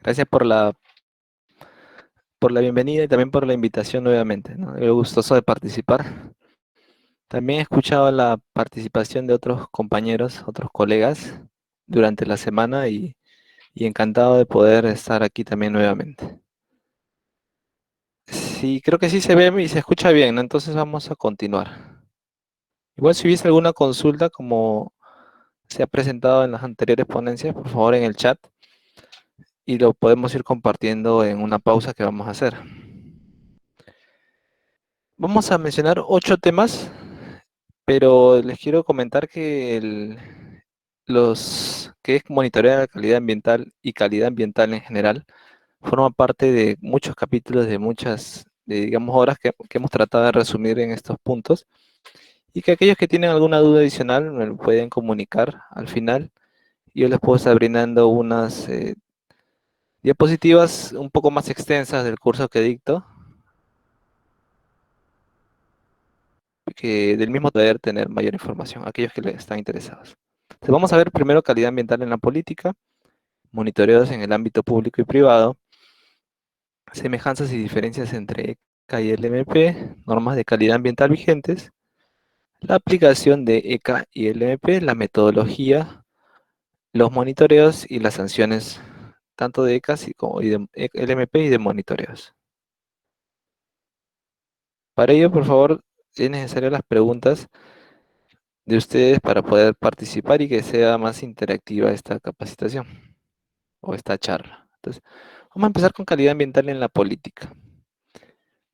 Gracias por la bienvenida y también por la invitación nuevamente, ¿no? Yo gustoso de participar. También he escuchado la participación de otros compañeros, otros colegas durante la semana y encantado de poder estar aquí también nuevamente. Sí, creo que sí se ve y se escucha bien, ¿no? Entonces vamos a continuar. Igual si hubiese alguna consulta, como se ha presentado en las anteriores ponencias, por favor en el chat y lo podemos ir compartiendo en una pausa que vamos a hacer. Vamos a mencionar 8 temas, pero les quiero comentar que los que es monitorear la calidad ambiental y calidad ambiental en general forma parte de muchos capítulos de muchas, digamos, horas que hemos tratado de resumir en estos puntos y que aquellos que tienen alguna duda adicional me lo pueden comunicar al final. Yo les puedo estar brindando unas diapositivas un poco más extensas del curso que dicto, que del mismo poder tener mayor información, aquellos que les están interesados. Entonces, vamos a ver primero calidad ambiental en la política, monitoreos en el ámbito público y privado, semejanzas y diferencias entre ECA y LMP, normas de calidad ambiental vigentes, la aplicación de ECA y LMP, la metodología, los monitoreos y las sanciones, tanto de ECA como de LMP y de monitoreos. Para ello, por favor, es necesario las preguntas de ustedes para poder participar y que sea más interactiva esta capacitación o esta charla. Entonces, vamos a empezar con calidad ambiental en la política.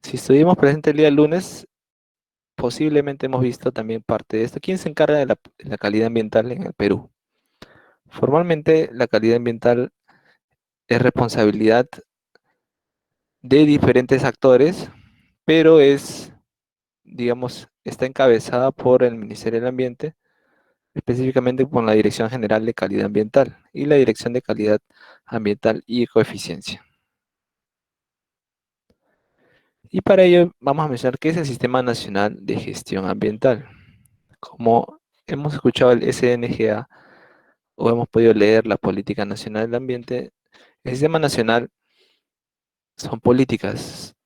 Si estuvimos presentes el día lunes, posiblemente hemos visto también parte de esto. ¿Quién se encarga de la calidad ambiental en el Perú? Formalmente, la calidad ambiental es responsabilidad de diferentes actores, pero es, digamos, está encabezada por el Ministerio del Ambiente, específicamente con la Dirección General de Calidad Ambiental y la Dirección de Calidad Ambiental y Ecoeficiencia. Y para ello vamos a mencionar qué es el Sistema Nacional de Gestión Ambiental. Como hemos escuchado el SNGA o hemos podido leer la Política Nacional del Ambiente, el Sistema Nacional son políticas,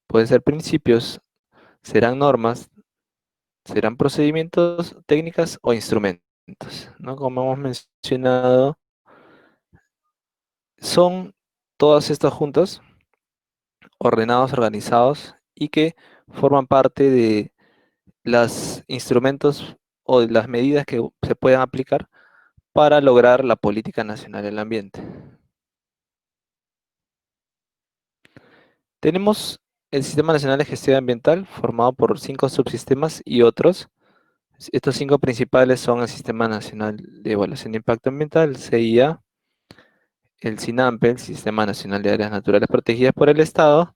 pueden ser principios, serán normas, serán procedimientos, técnicas o instrumentos, ¿no? Como hemos mencionado, son todos estos juntos, ordenados, organizados y que forman parte de los instrumentos o de las medidas que se puedan aplicar para lograr la política nacional del ambiente. Tenemos el Sistema Nacional de Gestión Ambiental formado por 5 subsistemas y otros. Estos 5 principales son el Sistema Nacional de Evaluación de Impacto Ambiental, el CIA, el SINAMPE, el Sistema Nacional de Áreas Naturales Protegidas por el Estado,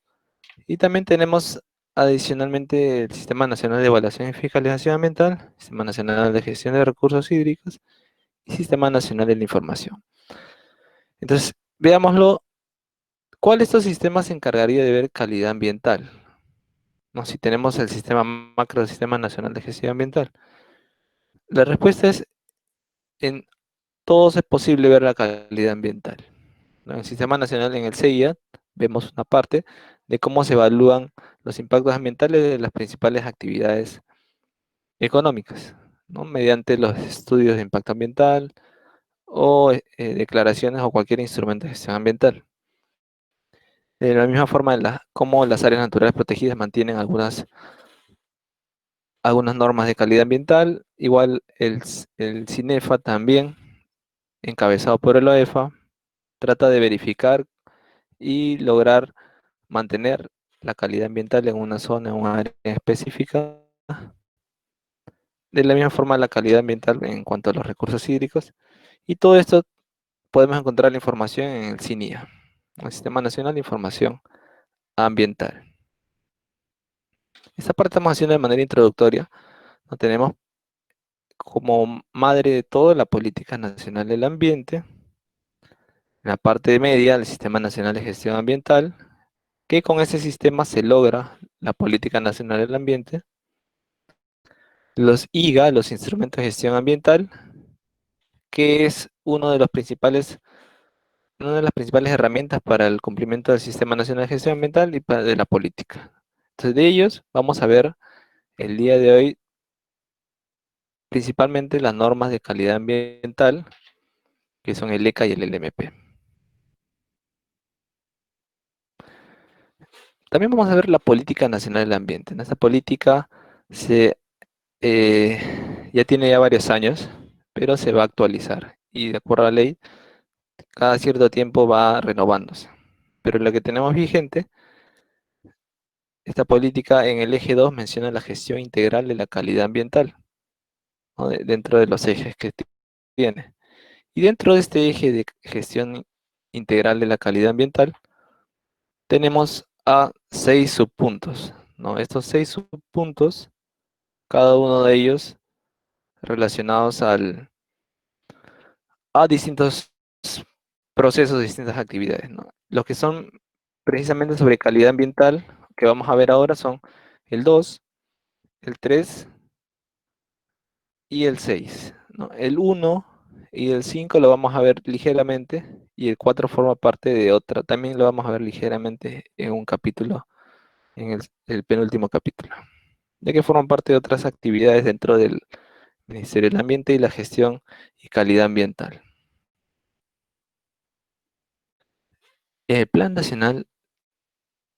y también tenemos adicionalmente el Sistema Nacional de Evaluación y Fiscalización Ambiental, Sistema Nacional de Gestión de Recursos Hídricos y Sistema Nacional de la Información. Entonces, veámoslo, ¿cuál de estos sistemas se encargaría de ver calidad ambiental? ¿No? Si tenemos el sistema macro, el Sistema Nacional de Gestión Ambiental. La respuesta es, en todos es posible ver la calidad ambiental, ¿no? En el Sistema Nacional, en el CIA, vemos una parte de cómo se evalúan los impactos ambientales de las principales actividades económicas, ¿no? Mediante los estudios de impacto ambiental o declaraciones o cualquier instrumento de gestión ambiental. De la misma forma, cómo las áreas naturales protegidas mantienen algunas normas de calidad ambiental, igual el CINEFA también, encabezado por el OEFA, trata de verificar y lograr mantener la calidad ambiental en una zona, en un área específica. De la misma forma, la calidad ambiental en cuanto a los recursos hídricos. Y todo esto podemos encontrar la información en el CINIA, el Sistema Nacional de Información Ambiental. Esta parte estamos haciendo de manera introductoria. No tenemos como madre de todo la Política Nacional del Ambiente. En la parte media, el Sistema Nacional de Gestión Ambiental, que con ese sistema se logra la Política Nacional del Ambiente. Los IGA, los Instrumentos de Gestión Ambiental, que es uno de los principales una de las principales herramientas para el cumplimiento del Sistema Nacional de Gestión Ambiental y de la política. Entonces, de ellos vamos a ver el día de hoy principalmente las normas de calidad ambiental, que son el ECA y el LMP. También vamos a ver la Política Nacional del Ambiente. En esta política ya tiene ya varios años, pero se va a actualizar y de acuerdo a la ley, cada cierto tiempo va renovándose. Pero lo que tenemos vigente, esta política en el eje 2 menciona la gestión integral de la calidad ambiental, ¿no? Dentro de los ejes que tiene. Y dentro de este eje de gestión integral de la calidad ambiental, tenemos a 6 subpuntos, ¿no? Estos 6 subpuntos, cada uno de ellos relacionados a distintos procesos, distintas actividades, ¿no? Los que son precisamente sobre calidad ambiental, que vamos a ver ahora son el 2, el 3 y el 6, ¿no? El uno y el 5 lo vamos a ver ligeramente y el 4 forma parte de otra. También lo vamos a ver ligeramente en un capítulo, en el penúltimo capítulo, ya que forman parte de otras actividades dentro del Ministerio del Ambiente y la gestión y calidad ambiental. El Plan Nacional,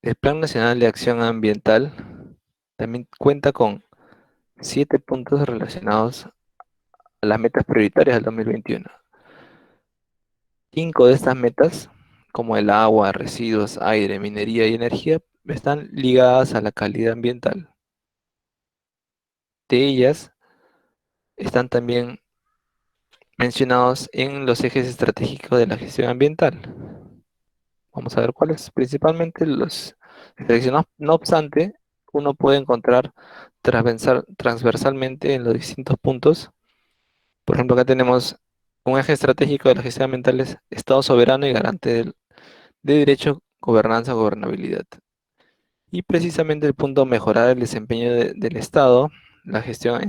el Plan Nacional de Acción Ambiental también cuenta con 7 puntos relacionados a las metas prioritarias del 2021. 5 de estas metas, como el agua, residuos, aire, minería y energía, están ligadas a la calidad ambiental. De ellas están también mencionados en los ejes estratégicos de la gestión ambiental. Vamos a ver cuáles, principalmente los seleccionados. No obstante, uno puede encontrar transversalmente en los distintos puntos. Por ejemplo, acá tenemos un eje estratégico de la gestión ambiental es Estado soberano y garante de derecho, gobernanza, gobernabilidad. Y precisamente el punto mejorar el desempeño del Estado, en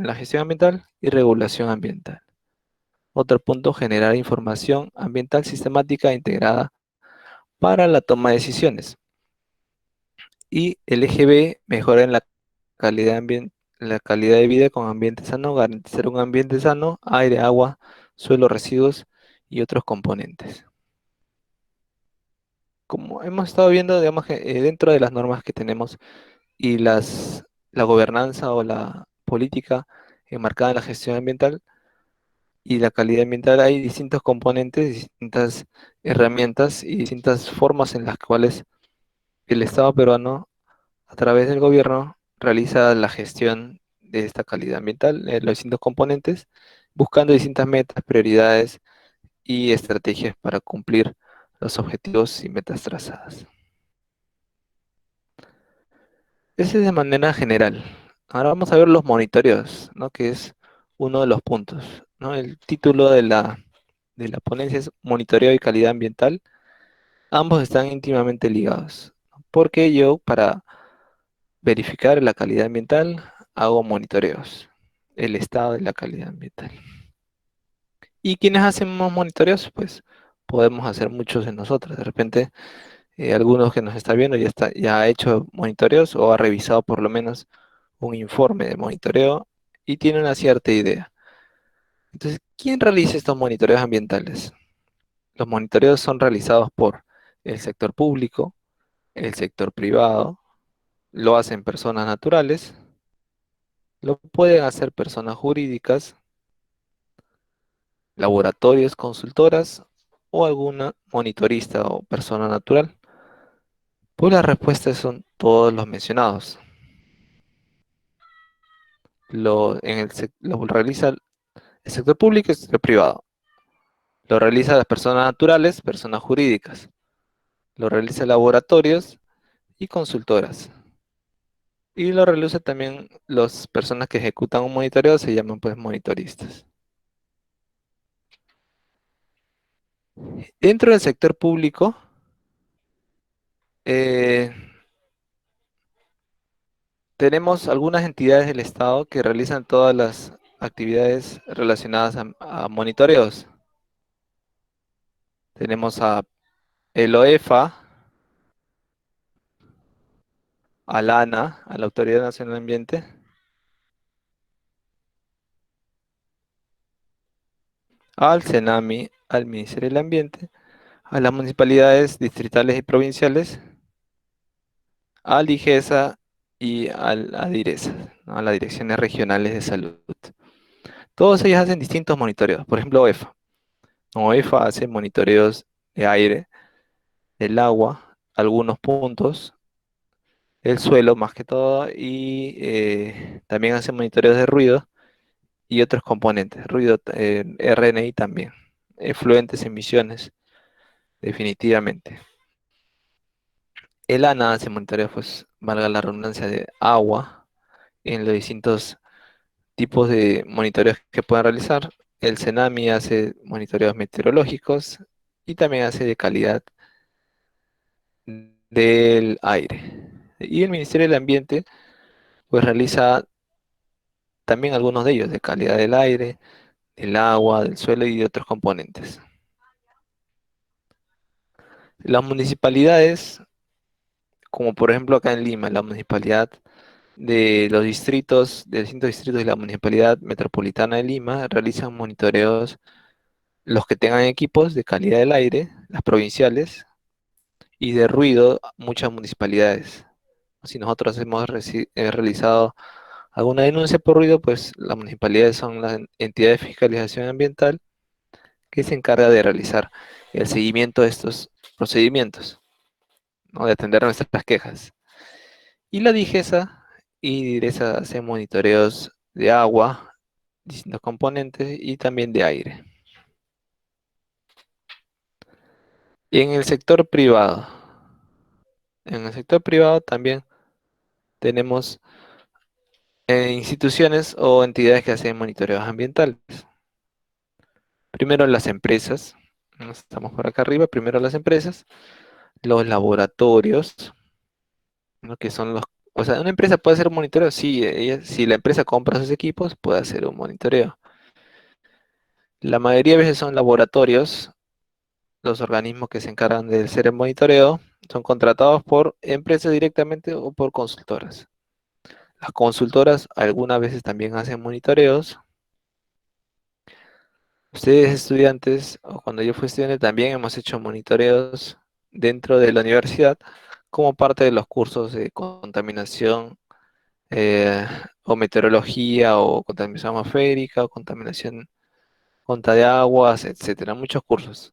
la gestión ambiental y regulación ambiental. Otro punto, generar información ambiental sistemática e integrada para la toma de decisiones. Y el eje B, mejora en la calidad de vida con ambiente sano, garantizar un ambiente sano, aire, agua, suelo, residuos y otros componentes. Como hemos estado viendo, digamos que dentro de las normas que tenemos y la gobernanza o la política enmarcada en la gestión ambiental y la calidad ambiental, hay distintos componentes, distintas herramientas y distintas formas en las cuales el Estado peruano, a través del gobierno, realiza la gestión de esta calidad ambiental, los distintos componentes, buscando distintas metas, prioridades y estrategias para cumplir los objetivos y metas trazadas. Ese es de manera general. Ahora vamos a ver los monitoreos, ¿no? Que es uno de los puntos, ¿no? El título de la ponencia es Monitoreo y Calidad Ambiental. Ambos están íntimamente ligados, porque yo para verificar la calidad ambiental hago monitoreos, el estado de la calidad ambiental. ¿Y quiénes hacemos monitoreos? Pues podemos hacer muchos de nosotros. De repente, algunos que nos está viendo ya ha hecho monitoreos o ha revisado por lo menos un informe de monitoreo y tiene una cierta idea. Entonces, ¿quién realiza estos monitoreos ambientales? Los monitoreos son realizados por el sector público, el sector privado, lo hacen personas naturales, lo pueden hacer personas jurídicas, laboratorios, consultoras o alguna monitorista o persona natural. Pues las respuestas son todos los mencionados. Lo realiza el sector público y el sector privado. Lo realiza las personas naturales, personas jurídicas. Lo realiza laboratorios y consultoras. Y lo realiza también las personas que ejecutan un monitoreo, se llaman pues monitoristas. Dentro del sector público, eh, tenemos algunas entidades del Estado que realizan todas las actividades relacionadas a monitoreos. Tenemos a el OEFA, al ANA, a la Autoridad Nacional de Ambiente, al CENAMI, al Ministerio del Ambiente, a las municipalidades distritales y provinciales, al IGESA y al ADIRESA, ¿no? A las Direcciones Regionales de Salud. Todos ellos hacen distintos monitoreos. Por ejemplo, OEFA. OEFA hace monitoreos de aire, del agua, algunos puntos, el suelo más que todo, y también hace monitoreos de ruido y otros componentes. Ruido, RNI también. Efluentes, emisiones, definitivamente. El ANA hace monitoreos, pues, valga la redundancia, de agua en los distintos tipos de monitoreos que puedan realizar. El CENAMI hace monitoreos meteorológicos y también hace de calidad del aire. Y el Ministerio del Ambiente pues realiza también algunos de ellos, de calidad del aire, del agua, del suelo y de otros componentes. Las municipalidades, como por ejemplo acá en Lima, la municipalidad de los distritos, de distintos distritos de la Municipalidad Metropolitana de Lima, realizan monitoreos, los que tengan equipos de calidad del aire, las provinciales, y de ruido, muchas municipalidades. Si nosotros hemos realizado alguna denuncia por ruido, pues las municipalidades son la entidad de fiscalización ambiental que se encarga de realizar el seguimiento de estos procedimientos, ¿no? De atender nuestras quejas. Y la DIGESA y DIRESA hacen monitoreos de agua, distintos componentes y también de aire. Y en el sector privado también tenemos instituciones o entidades que hacen monitoreos ambientales. Primero las empresas, ¿no? Estamos por acá arriba, primero las empresas, los laboratorios, ¿no? Que son los... O sea, una empresa puede hacer un monitoreo, sí, si la empresa compra sus equipos, puede hacer un monitoreo. La mayoría de veces son laboratorios, los organismos que se encargan de hacer el monitoreo, son contratados por empresas directamente o por consultoras. Las consultoras algunas veces también hacen monitoreos. Ustedes estudiantes, o cuando yo fui estudiante, también hemos hecho monitoreos dentro de la universidad como parte de los cursos de contaminación eh, o meteorología o contaminación atmosférica o contaminación conta de aguas, etcétera. Muchos cursos,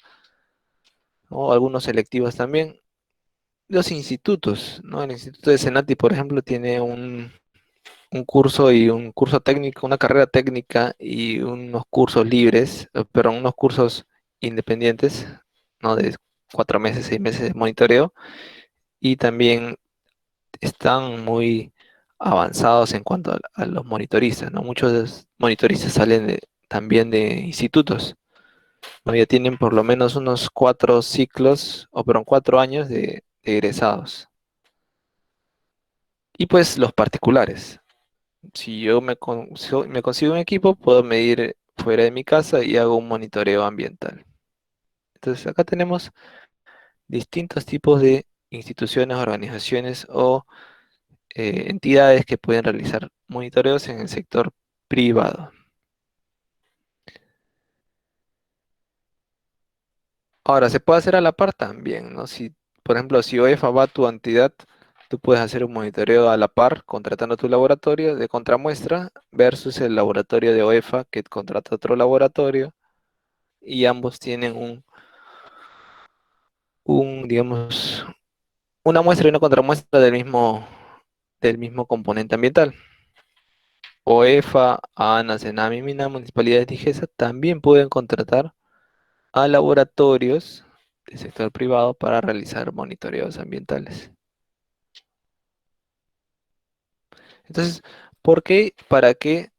¿no? Algunos selectivos también. Los institutos, ¿no? El Instituto de Senati, por ejemplo, tiene un curso y un curso técnico, una carrera técnica y unos cursos libres, pero unos cursos independientes, ¿no? De 4 meses, 6 meses de monitoreo, y también están muy avanzados en cuanto a los monitoristas, ¿no? Muchos de los monitoristas salen también de institutos, ¿no? Ya tienen por lo menos unos 4 ciclos, o perdón, 4 años de egresados. Y pues los particulares. Si yo me consigo un equipo, puedo medir fuera de mi casa y hago un monitoreo ambiental. Entonces acá tenemos distintos tipos de instituciones, organizaciones o entidades que pueden realizar monitoreos en el sector privado. Ahora, se puede hacer a la par también, ¿no? Si, por ejemplo, si OEFA va a tu entidad, tú puedes hacer un monitoreo a la par, contratando tu laboratorio de contramuestra versus el laboratorio de OEFA que contrata otro laboratorio, y ambos tienen digamos, una muestra y una contramuestra del mismo componente ambiental. OEFA, ANA, CENAMI, MINA, municipalidades de IGESA también pueden contratar a laboratorios del sector privado para realizar monitoreos ambientales. Entonces, ¿por qué? ¿Para qué?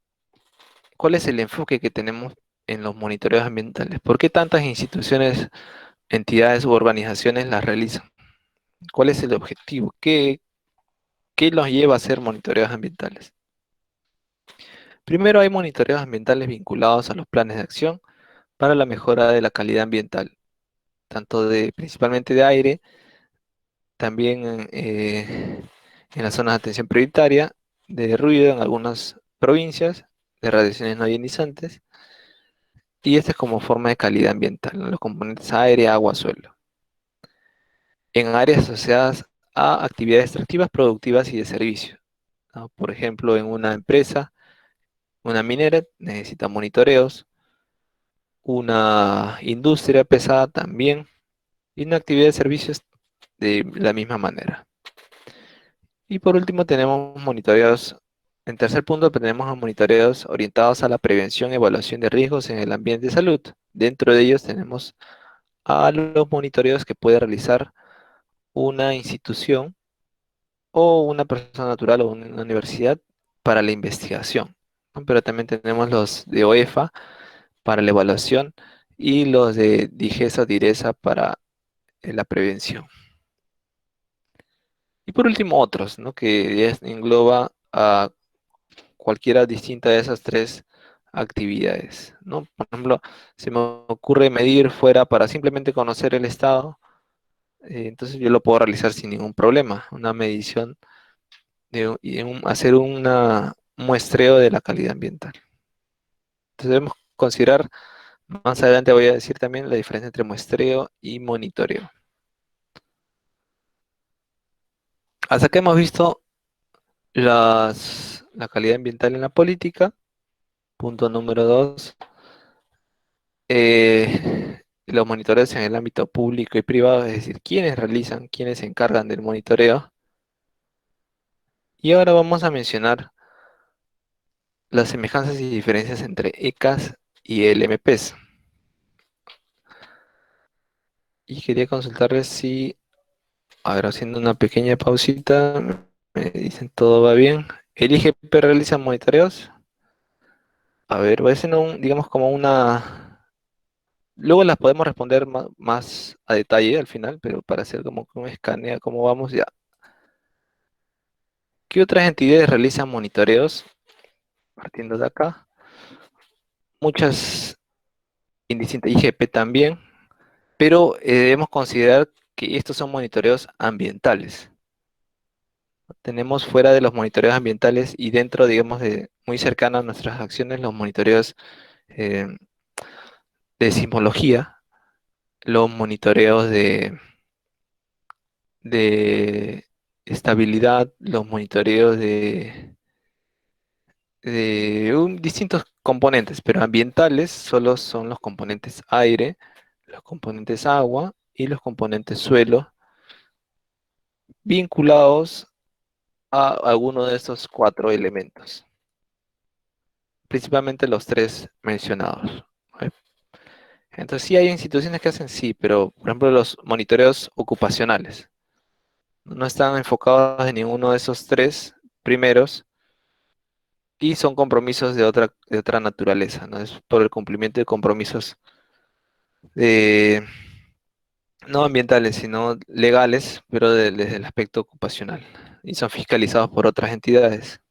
¿Cuál es el enfoque que tenemos en los monitoreos ambientales? ¿Por qué tantas instituciones, entidades u organizaciones las realizan? ¿Cuál es el objetivo? ¿Qué los lleva a hacer monitoreos ambientales? Primero, hay monitoreos ambientales vinculados a los planes de acción para la mejora de la calidad ambiental. tanto principalmente de aire, también en las zonas de atención prioritaria, de ruido en algunas provincias, de radiaciones no ionizantes, y esta es como forma de calidad ambiental, ¿no? Los componentes aire, agua, suelo. En áreas asociadas a actividades extractivas, productivas y de servicio, ¿no? Por ejemplo, en una empresa, una minera necesita monitoreos, una industria pesada también, y una actividad de servicios de la misma manera. Y por último tenemos monitoreos, en tercer punto tenemos a monitoreos orientados a la prevención y evaluación de riesgos en el ambiente de salud. Dentro de ellos tenemos a los monitoreos que puede realizar una institución o una persona natural o una universidad para la investigación, ¿no? Pero también tenemos los de OEFA para la evaluación y los de DIGESA o DIRESA para la prevención. Y por último otros, ¿no? Que ya engloba a cualquiera distinta de esas tres actividades, ¿no? Por ejemplo, se me ocurre medir fuera para simplemente conocer el estado, entonces yo lo puedo realizar sin ningún problema, una medición hacer un muestreo de la calidad ambiental. Entonces debemos considerar, más adelante voy a decir también la diferencia entre muestreo y monitoreo. Hasta que hemos visto la calidad ambiental en la política. Punto número 2, los monitoreos en el ámbito público y privado, es decir, quiénes se encargan del monitoreo. Y ahora vamos a mencionar las semejanzas y diferencias entre ECAs y LMPs. Y quería consultarles si, a ver, haciendo una pequeña pausita, me dicen todo va bien. ¿El IGP realiza monitoreos? A ver, voy haciendo digamos como una... Luego las podemos responder más a detalle al final, pero para hacer como que un escaneo, cómo vamos ya. ¿Qué otras entidades realizan monitoreos? Partiendo de acá. Muchas indistintas, IGP también, pero debemos considerar que estos son monitoreos ambientales. Tenemos fuera de los monitoreos ambientales y dentro, digamos, de muy cercano a nuestras acciones, los monitoreos eh, de sismología, los monitoreos de estabilidad, los monitoreos de distintos componentes, pero ambientales solo son los componentes aire, los componentes agua y los componentes suelo, vinculados a alguno de estos cuatro elementos, principalmente los tres mencionados. ¿Ok? Entonces sí hay instituciones que hacen sí, pero por ejemplo los monitoreos ocupacionales no están enfocados en ninguno de esos tres primeros y son compromisos de otra naturaleza, ¿no? Es por el cumplimiento de compromisos de, no ambientales, sino legales, pero desde el aspecto ocupacional y son fiscalizados por otras entidades.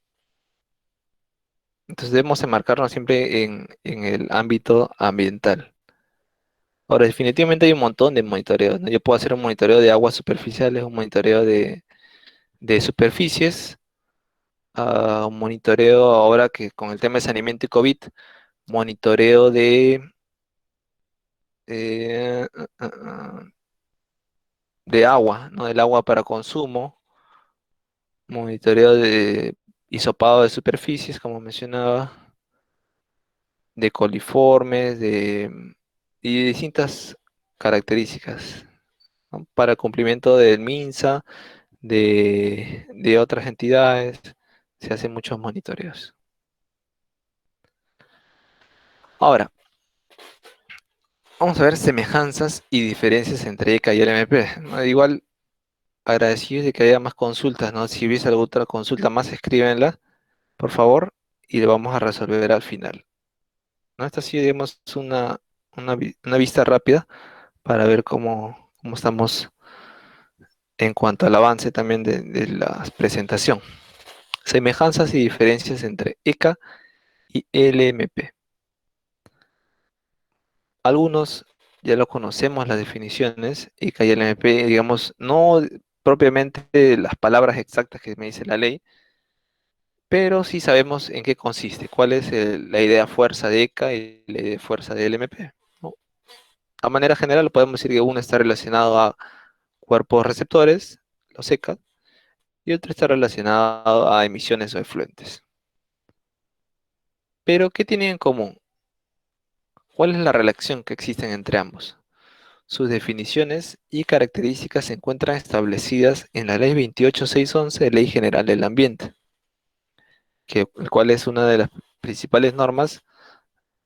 Entonces debemos enmarcarnos siempre en el ámbito ambiental. Ahora, definitivamente hay un montón de monitoreos, ¿no? Yo puedo hacer un monitoreo de aguas superficiales, un monitoreo de superficies, un monitoreo ahora que con el tema de saneamiento y COVID, monitoreo eh, uh, uh, uh, de agua, ¿no? Del agua para consumo, monitoreo de hisopado de superficies, como mencionaba, de coliformes, y de distintas características, ¿no? Para el cumplimiento del MINSA, de otras entidades, se hacen muchos monitoreos. Ahora, vamos a ver semejanzas y diferencias entre ECA y LMP, ¿no? Igual, agradecidos de que haya más consultas, ¿no? Si hubiese alguna otra consulta más, escríbenla, por favor, y lo vamos a resolver al final, ¿no? Esta sí, digamos, una vista rápida para ver cómo estamos en cuanto al avance también de la presentación. Semejanzas y diferencias entre ECA y LMP. Algunos ya lo conocemos las definiciones, ECA y LMP, digamos, no propiamente las palabras exactas que me dice la ley, pero sí sabemos en qué consiste, cuál es la idea fuerza de ECA y la idea fuerza de LMP, ¿no? A manera general podemos decir que uno está relacionado a cuerpos receptores, los ECA, y otro está relacionado a emisiones o efluentes. Pero, ¿qué tienen en común? ¿Cuál es la relación que existen entre ambos? Sus definiciones y características se encuentran establecidas en la Ley 28611, Ley General del Ambiente, el cual es una de las principales normas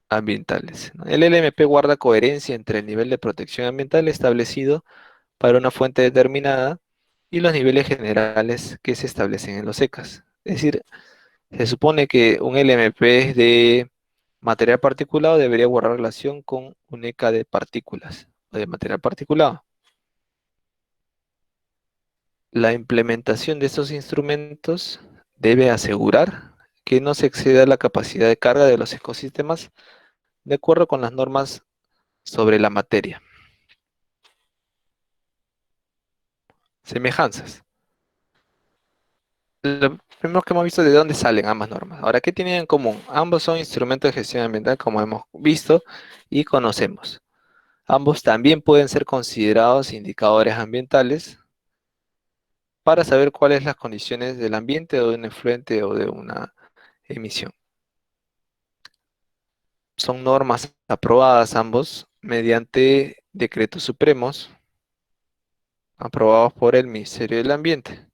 ambientales, ¿no? El LMP guarda coherencia entre el nivel de protección ambiental establecido para una fuente determinada y los niveles generales que se establecen en los ECAs. Es decir, se supone que un LMP de material particulado debería guardar relación con un ECA de partículas o de material particulado. La implementación de estos instrumentos debe asegurar que no se exceda la capacidad de carga de los ecosistemas de acuerdo con las normas sobre la materia. Semejanzas. Lo primero que hemos visto es de dónde salen ambas normas. Ahora, ¿qué tienen en común? Ambos son instrumentos de gestión ambiental, como hemos visto y conocemos. Ambos también pueden ser considerados indicadores ambientales para saber cuáles son las condiciones del ambiente o de un efluente o de una emisión. Son normas aprobadas ambos mediante decretos supremos aprobados por el Ministerio del Ambiente.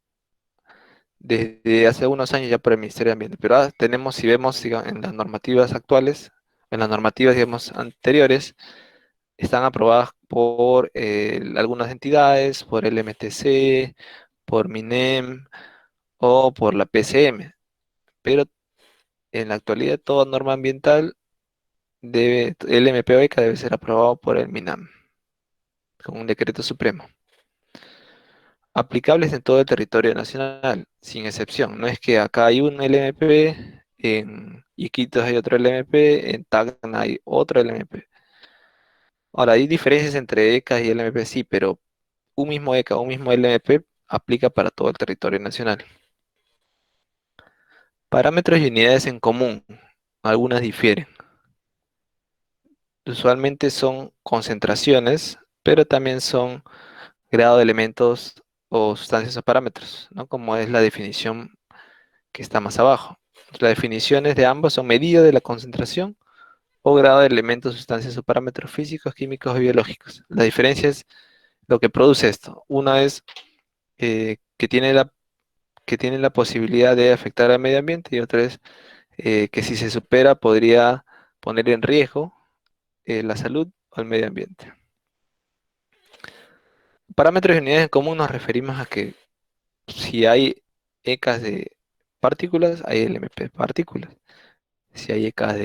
Desde hace unos años ya por el Ministerio de Ambiente, pero ahora tenemos, si vemos en las normativas actuales, en las normativas, digamos, anteriores, están aprobadas por algunas entidades, por el MTC, por MINEM o por la PCM, pero en la actualidad toda norma ambiental el MPOECA debe ser aprobado por el MINAM, con un decreto supremo. Aplicables en todo el territorio nacional, sin excepción. No es que acá hay un LMP, en Iquitos hay otro LMP, en Tacna hay otro LMP. Ahora, hay diferencias entre ECA y LMP, sí, pero un mismo ECA, un mismo LMP aplica para todo el territorio nacional. Parámetros y unidades en común. Algunas difieren. Usualmente son concentraciones, pero también son grado de elementos o sustancias o parámetros, ¿no? Como es la definición que está más abajo. Las definiciones de ambos son medida de la concentración o grado de elementos, sustancias o parámetros físicos, químicos o biológicos. La diferencia es lo que produce esto. Una es que tiene la posibilidad de afectar al medio ambiente y otra es que si se supera podría poner en riesgo la salud o el medio ambiente. Parámetros y unidades en común nos referimos a que si hay ECAs de partículas, hay LMP de partículas. Si hay ECAs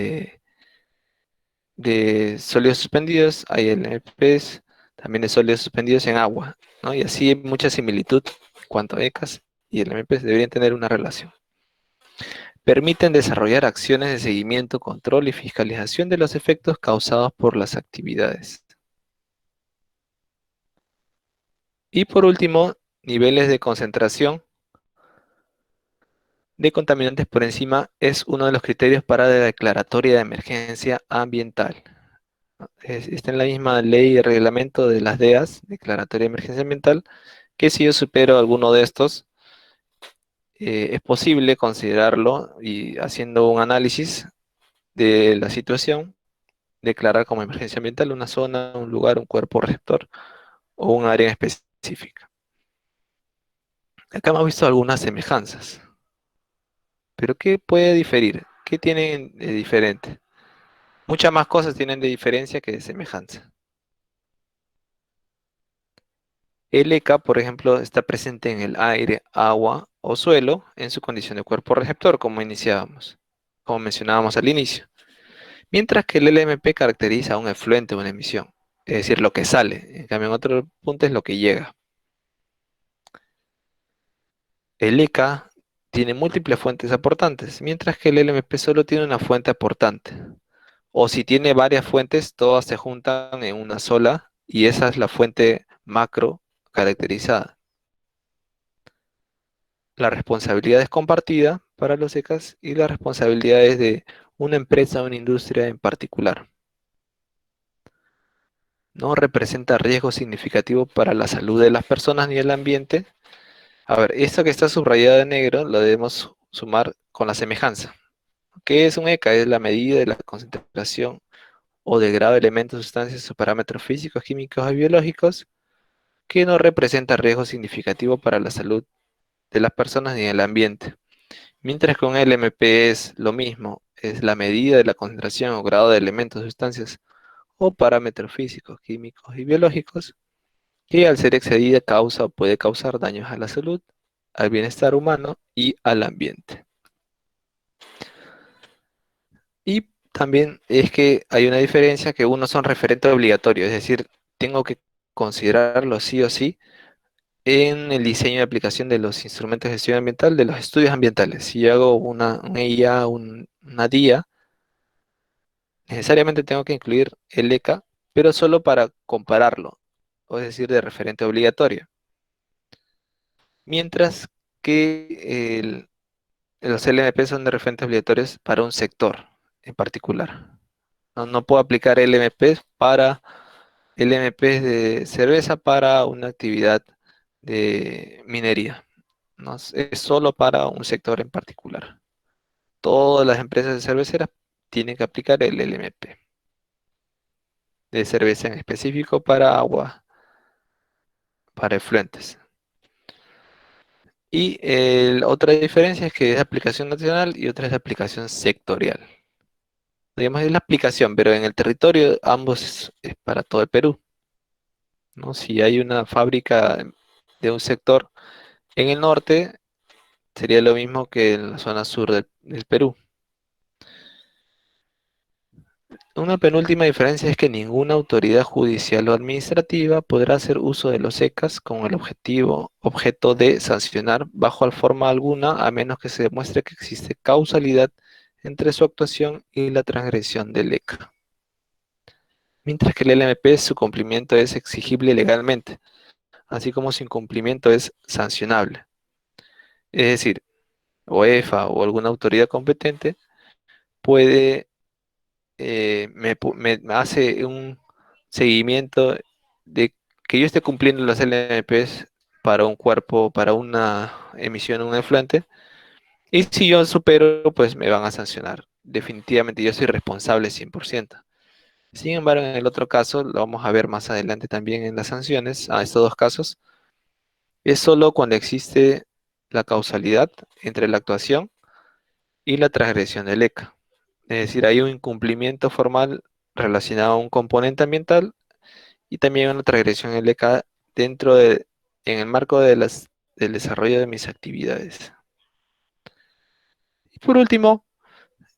de sólidos suspendidos, hay LMPs también de sólidos suspendidos en agua, ¿no? Y así hay mucha similitud en cuanto a ECAs y LMPs deberían tener una relación. Permiten desarrollar acciones de seguimiento, control y fiscalización de los efectos causados por las actividades. Y por último, niveles de concentración de contaminantes por encima es uno de los criterios para la declaratoria de emergencia ambiental. Está en la misma ley y reglamento de las DEAs, Declaratoria de Emergencia Ambiental, que si yo supero alguno de estos, es posible considerarlo y haciendo un análisis de la situación, declarar como emergencia ambiental una zona, un lugar, un cuerpo receptor o un área específica. Acá hemos visto algunas semejanzas, pero ¿qué puede diferir? ¿Qué tienen de diferente? Muchas más cosas tienen de diferencia que de semejanza. El ECA, por ejemplo, está presente en el aire, agua o suelo en su condición de cuerpo receptor, como iniciábamos, como mencionábamos al inicio. Mientras que el LMP caracteriza un efluente o una emisión, es decir, lo que sale. En cambio, en otro punto es lo que llega. El ECA tiene múltiples fuentes aportantes, mientras que el LMP solo tiene una fuente aportante. O si tiene varias fuentes, todas se juntan en una sola y esa es la fuente macro caracterizada. La responsabilidad es compartida para los ECAs y la responsabilidad es de una empresa o una industria en particular. No representa riesgo significativo para la salud de las personas ni el ambiente. A ver, esto que está subrayado de negro lo debemos sumar con la semejanza. ¿Qué es un ECA? Es la medida de la concentración o del grado de elementos, sustancias o parámetros físicos, químicos o biológicos que no representa riesgo significativo para la salud de las personas ni el ambiente. Mientras que un LMP es lo mismo, es la medida de la concentración o grado de elementos, sustancias o parámetros físicos, químicos y biológicos que al ser excedida causa o puede causar daños a la salud, al bienestar humano y al ambiente. Y también es que hay una diferencia que unos son referentes obligatorios, es decir, tengo que considerarlo sí o sí en el diseño y aplicación de los instrumentos de gestión ambiental, de los estudios ambientales. Si yo hago una IA, una DIA, necesariamente tengo que incluir el ECA, pero solo para compararlo, o es decir, de referente obligatorio. Mientras que los LMP son de referentes obligatorios para un sector en particular. No, no puedo aplicar LMPs para LMPs de cerveza para una actividad de minería. ¿No? Es solo para un sector en particular. Todas las empresas de cerveceras tienen que aplicar el LMP de cerveza en específico para agua, para efluentes. Y otra diferencia es que es de aplicación nacional y otra es de aplicación sectorial. Digamos, es la aplicación, pero en el territorio ambos es para todo el Perú, ¿no? Si hay una fábrica de un sector en el norte, sería lo mismo que en la zona sur del Perú. Una penúltima diferencia es que ninguna autoridad judicial o administrativa podrá hacer uso de los ECAs con el objeto de sancionar bajo forma alguna, a menos que se demuestre que existe causalidad entre su actuación y la transgresión del ECA. Mientras que el LMP, su cumplimiento es exigible legalmente, así como su incumplimiento es sancionable. Es decir, OEFA o alguna autoridad competente puede me hace un seguimiento de que yo esté cumpliendo los LMPs para un cuerpo, para una emisión de un efluente, y si yo supero, pues me van a sancionar. Definitivamente yo soy responsable 100%. Sin embargo, en el otro caso, lo vamos a ver más adelante también en las sanciones, a estos dos casos, es solo cuando existe la causalidad entre la actuación y la transgresión del ECA. Es decir, hay un incumplimiento formal relacionado a un componente ambiental y también una transgresión LK en el marco del desarrollo de mis actividades. Y por último,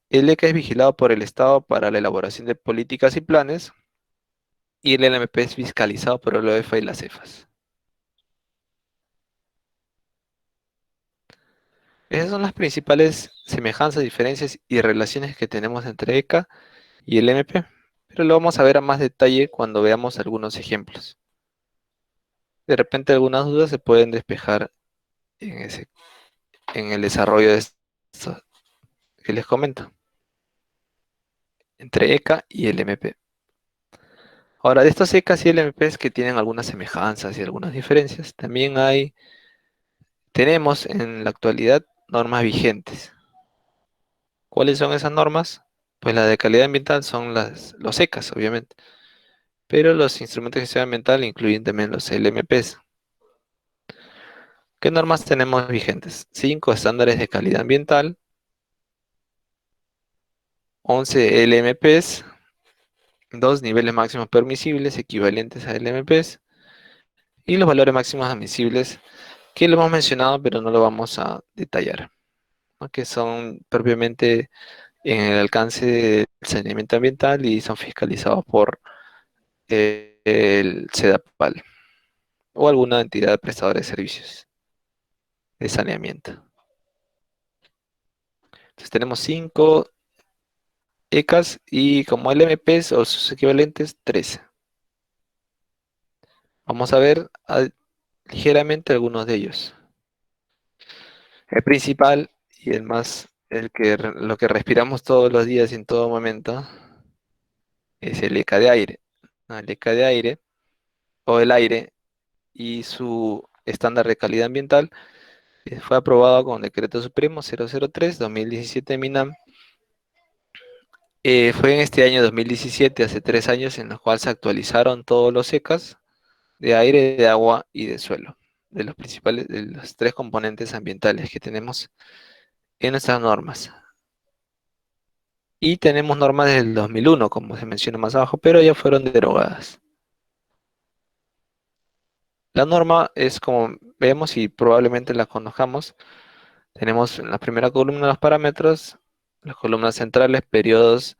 el ECA es vigilado por el Estado para la elaboración de políticas y planes y el LMP es fiscalizado por el OEFA y las CEFAS. Esas son las principales semejanzas, diferencias y relaciones que tenemos entre ECA y el MP, pero lo vamos a ver a más detalle cuando veamos algunos ejemplos. De repente algunas dudas se pueden despejar en el desarrollo de esto que les comento, entre ECA y el MP. Ahora, de estos ECAs y LMPs que tienen algunas semejanzas y algunas diferencias, también tenemos en la actualidad normas vigentes. ¿Cuáles son esas normas? Pues la de calidad ambiental son los ECAs, obviamente, pero los instrumentos de gestión ambiental incluyen también los LMPs. ¿Qué normas tenemos vigentes? 5 estándares de calidad ambiental, 11 LMPs, 2 niveles máximos permisibles equivalentes a LMPs y los valores máximos admisibles que lo hemos mencionado pero no lo vamos a detallar, ¿no? Que son propiamente en el alcance del saneamiento ambiental y son fiscalizados por el SEDAPAL o alguna entidad prestadora de servicios de saneamiento. Entonces tenemos 5 ECAs y como LMPs o sus equivalentes, 13. Vamos a ver ligeramente algunos de ellos. El principal y el más, lo que respiramos todos los días y en todo momento, es el ECA de aire. ¿No? El ECA de aire o el aire y su estándar de calidad ambiental fue aprobado con Decreto Supremo 003/2017 MINAM. Fue en este año 2017, hace 3 años, en los cuales se actualizaron todos los ECAs de aire, de agua y de suelo, de los principales, de los tres componentes ambientales que tenemos en nuestras normas. Y tenemos normas del 2001, como se menciona más abajo, pero ya fueron derogadas. La norma es como vemos y probablemente la conozcamos. Tenemos en la primera columna los parámetros, las columnas centrales, periodos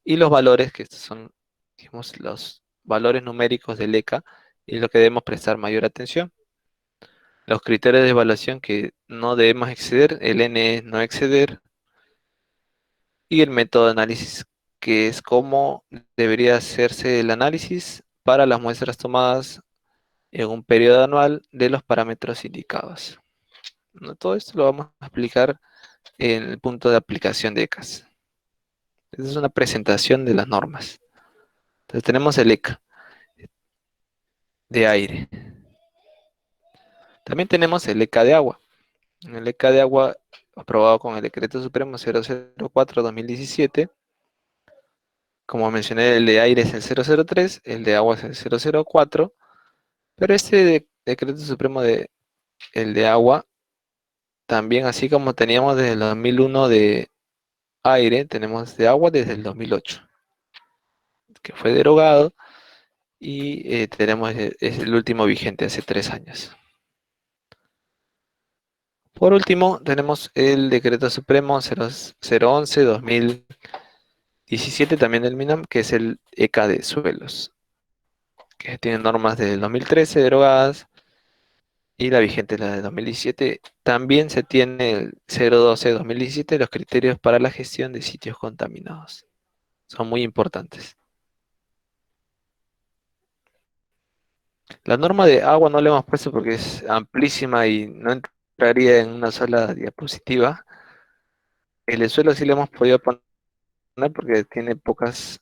y los valores, que estos son, digamos, los valores numéricos del ECA y lo que debemos prestar mayor atención. Los criterios de evaluación que no debemos exceder, el N es no exceder, y el método de análisis, que es cómo debería hacerse el análisis para las muestras tomadas en un periodo anual de los parámetros indicados. ¿No? Todo esto lo vamos a explicar en el punto de aplicación de ECAS. Esta es una presentación de las normas. Entonces tenemos el ECA de aire. También tenemos el ECA de agua. El ECA de agua, aprobado con el Decreto Supremo 004/2017. Como mencioné, el de aire es el 003, el de agua es el 004, pero este Decreto Supremo el de agua, también así como teníamos desde el 2001 de aire, tenemos de agua desde el 2008, que fue derogado y tenemos, es el último vigente hace 3 años. Por último, tenemos el Decreto Supremo 011/2017, también del MINAM, que es el ECA de suelos, que tiene normas del 2013 derogadas y la vigente es la de 2017. También se tiene el 012/2017, los criterios para la gestión de sitios contaminados. Son muy importantes. La norma de agua no le hemos puesto porque es amplísima y no entraría en una sola diapositiva. El de suelo sí le hemos podido poner porque tiene pocas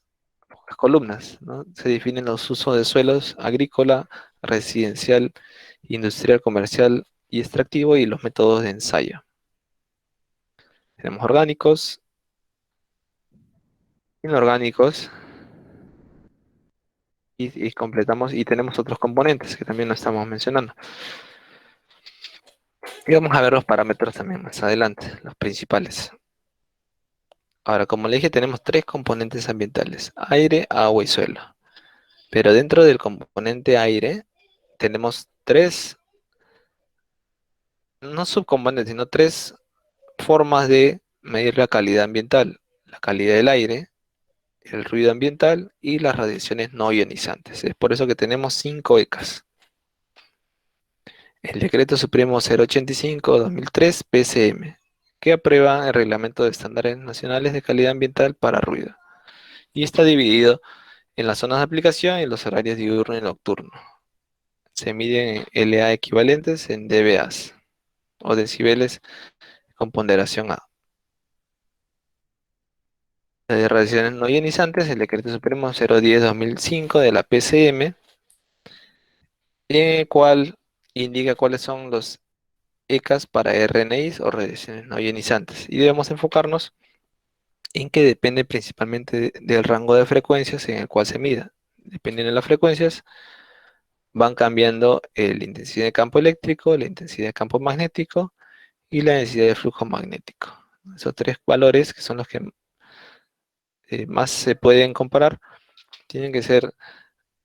columnas, ¿no? Se definen los usos de suelos agrícola, residencial, industrial, comercial y extractivo y los métodos de ensayo. Tenemos orgánicos, inorgánicos y completamos y tenemos otros componentes que también no estamos mencionando. Y vamos a ver los parámetros también más adelante, los principales. Ahora, como le dije, tenemos tres componentes ambientales: aire, agua y suelo. Pero dentro del componente aire tenemos tres, no subcomponentes, sino tres formas de medir la calidad ambiental: la calidad del aire, el ruido ambiental y las radiaciones no ionizantes. Es por eso que tenemos 5 ECAs. El Decreto Supremo 085/2003 PCM, que aprueba el Reglamento de Estándares Nacionales de Calidad Ambiental para Ruido, y está dividido en las zonas de aplicación y los horarios diurno y nocturno. Se miden en LA equivalentes en dBAs o decibeles con ponderación A. De radiaciones no ionizantes, el Decreto Supremo 010/2005 de la PCM, en el cual indica cuáles son los ECAs para RNIs o radiaciones no ionizantes. Y debemos enfocarnos en que depende principalmente del rango de frecuencias en el cual se mida. Dependiendo de las frecuencias, van cambiando la intensidad de campo eléctrico, la intensidad de campo magnético y la densidad de flujo magnético. Esos tres valores, que son los que más se pueden comparar, tienen que ser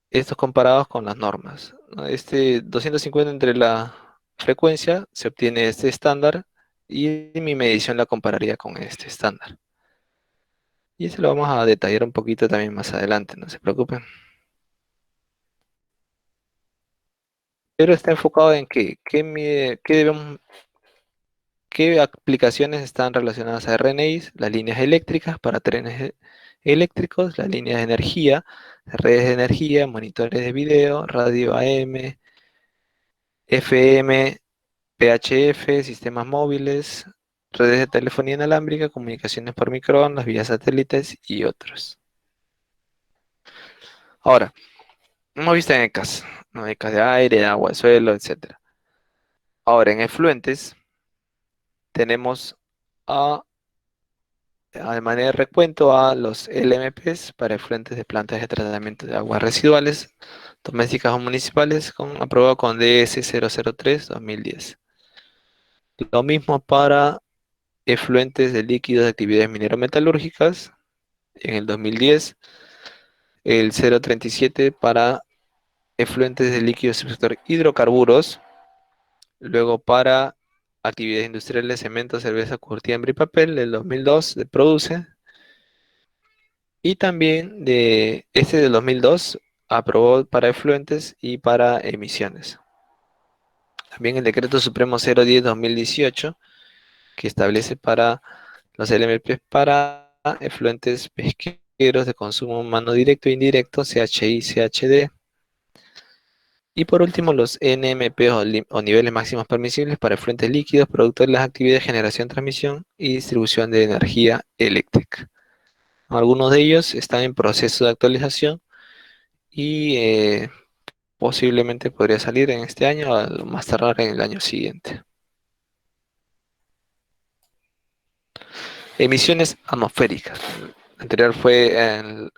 estos comparados con las normas, ¿no? Este 250 entre la frecuencia, se obtiene este estándar y mi medición la compararía con este estándar. Y eso lo vamos a detallar un poquito también más adelante, no se preocupen. Pero está enfocado en qué aplicaciones están relacionadas a RNIs, las líneas eléctricas para trenes eléctricos, las líneas de energía, redes de energía, monitores de video, radio AM, FM, PHF, sistemas móviles, redes de telefonía inalámbrica, comunicaciones por microondas, vía satélites y otros. Ahora, hemos visto en ECAS, ¿no? ECAS de aire, de agua, de suelo, etcétera. Ahora, en efluentes tenemos a, de manera de recuento a los LMPs para efluentes de plantas de tratamiento de aguas residuales domésticas o municipales aprobado con DS 003-2010. Lo mismo para efluentes de líquidos de actividades minero-metalúrgicas en el 2010, el 037 para efluentes de líquidos del sector hidrocarburos, luego para actividades industriales, cemento, cerveza, curtiembre y papel, del 2002 de Produce, y también de este del 2002 aprobó para efluentes y para emisiones. También el Decreto Supremo 010-2018, que establece para los LMP para efluentes pesqueros de consumo humano directo e indirecto, CHI, CHD. Y por último, los NMP o niveles máximos permisibles para efluentes líquidos, producto de las actividades de generación, transmisión y distribución de energía eléctrica. Algunos de ellos están en proceso de actualización y posiblemente podría salir en este año, a lo más tardar en el año siguiente. Emisiones atmosféricas. El anterior fue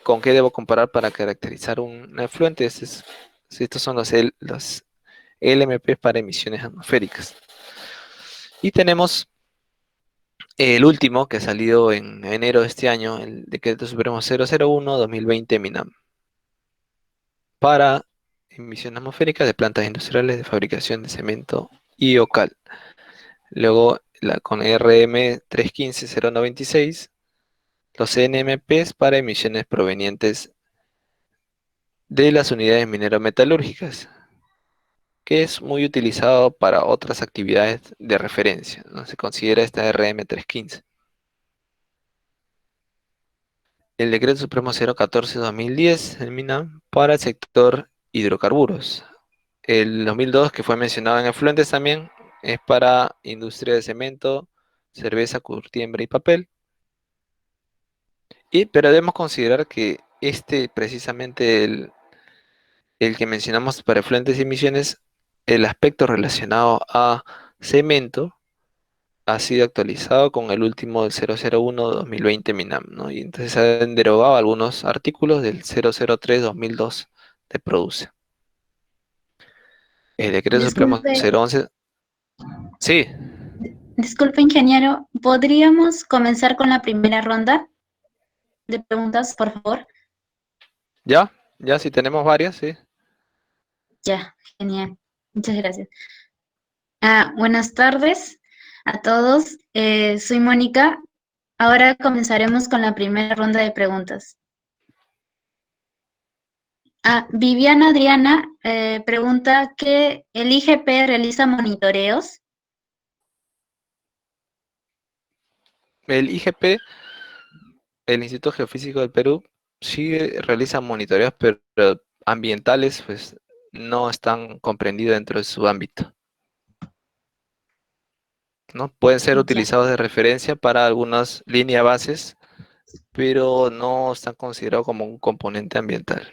con qué debo comparar para caracterizar un efluente. Estos son los LMP para emisiones atmosféricas. Y tenemos el último que ha salido en enero de este año, el Decreto Supremo 001-2020 MINAM, para emisiones atmosféricas de plantas industriales de fabricación de cemento y ocal. Luego con RM 315-096, los NMPs para emisiones provenientes de las unidades minero-metalúrgicas, que es muy utilizado para otras actividades de referencia, ¿no? Se considera esta RM 315. El Decreto Supremo 014-2010, el MINAM, para el sector hidrocarburos. El 2002, que fue mencionado en efluentes también, es para industria de cemento, cerveza, curtiembre y papel. Pero debemos considerar que precisamente el que mencionamos para efluentes y emisiones, el aspecto relacionado a cemento ha sido actualizado con el último del 001-2020 MINAM, ¿no? Y entonces se han derogado algunos artículos del 003-2002 de Produce. El decreto supremo Disculpe, 011. Sí, disculpe, ingeniero, ¿podríamos comenzar con la primera ronda de preguntas, por favor? ya, si tenemos varias, sí. Ya, genial. Muchas gracias. Buenas tardes a todos. Soy Mónica. Ahora comenzaremos con la primera ronda de preguntas. Viviana Adriana pregunta que el IGP realiza monitoreos. El IGP, el Instituto Geofísico del Perú, sí realiza monitoreos, pero ambientales, pues no están comprendidos dentro de su ámbito, ¿no? Pueden ser Ya. utilizados de referencia para algunas líneas bases, pero no están considerados como un componente ambiental.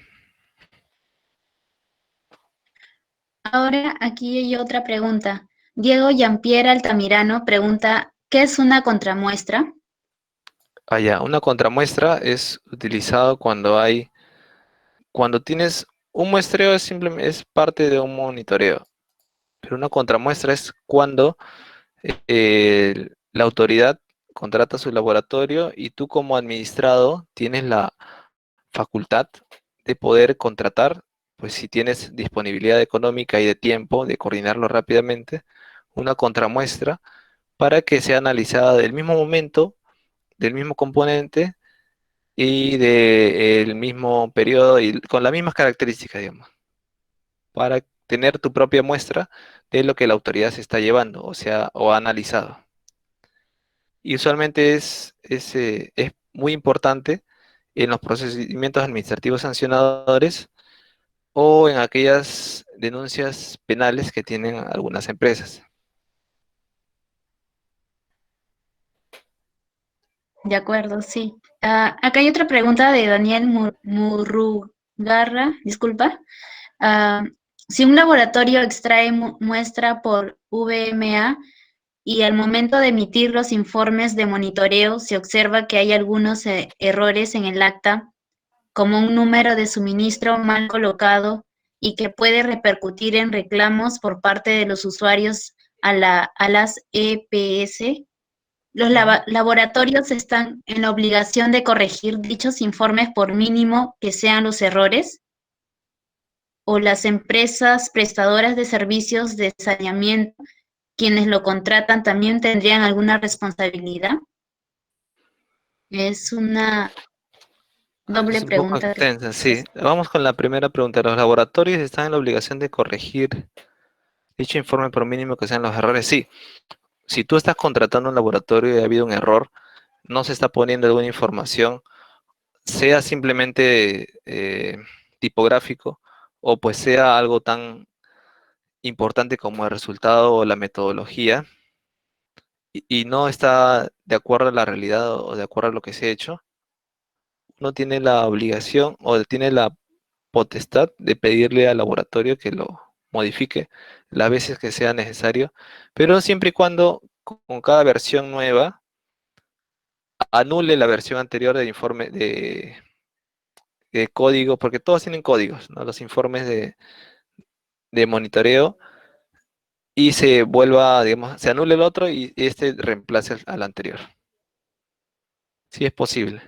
Ahora aquí hay otra pregunta. Diego Yampier Altamirano pregunta, ¿qué es una contramuestra? Allá, una contramuestra es utilizado cuando tienes un muestreo simplemente es parte de un monitoreo, pero una contramuestra es cuando la autoridad contrata su laboratorio y tú como administrado tienes la facultad de poder contratar, pues si tienes disponibilidad económica y de tiempo de coordinarlo rápidamente, una contramuestra para que sea analizada del mismo momento, del mismo componente y del mismo periodo y con las mismas características, digamos, para tener tu propia muestra de lo que la autoridad se está llevando, o sea, o ha analizado. Y usualmente es muy importante en los procedimientos administrativos sancionadores o en aquellas denuncias penales que tienen algunas empresas. De acuerdo, sí. Acá hay otra pregunta de Daniel Murrugarra, disculpa. Ah, si un laboratorio extrae muestra por VMA y al momento de emitir los informes de monitoreo se observa que hay algunos errores en el acta, como un número de suministro mal colocado y que puede repercutir en reclamos por parte de los usuarios a las EPS, los Ujú. laboratorios están en la obligación de corregir dichos informes por mínimo que sean los errores, o las empresas prestadoras de servicios de saneamiento, quienes lo contratan, también tendrían alguna responsabilidad. Es una Es doble un poco pregunta. extensa, sí. Vamos con la primera pregunta. ¿Los laboratorios están en la obligación de corregir dicho informe por mínimo que sean los errores? Sí. Si tú estás contratando un laboratorio y ha habido un error, no se está poniendo alguna información, sea simplemente tipográfico o pues sea algo tan importante como el resultado o la metodología y no está de acuerdo a la realidad o de acuerdo a lo que se ha hecho, uno tiene la obligación o tiene la potestad de pedirle al laboratorio que lo modifique las veces que sea necesario, pero siempre y cuando con cada versión nueva anule la versión anterior del informe de código, porque todos tienen códigos, ¿no? Los informes de monitoreo y se vuelva, digamos, se anule el otro y este reemplace al anterior. Sí es posible.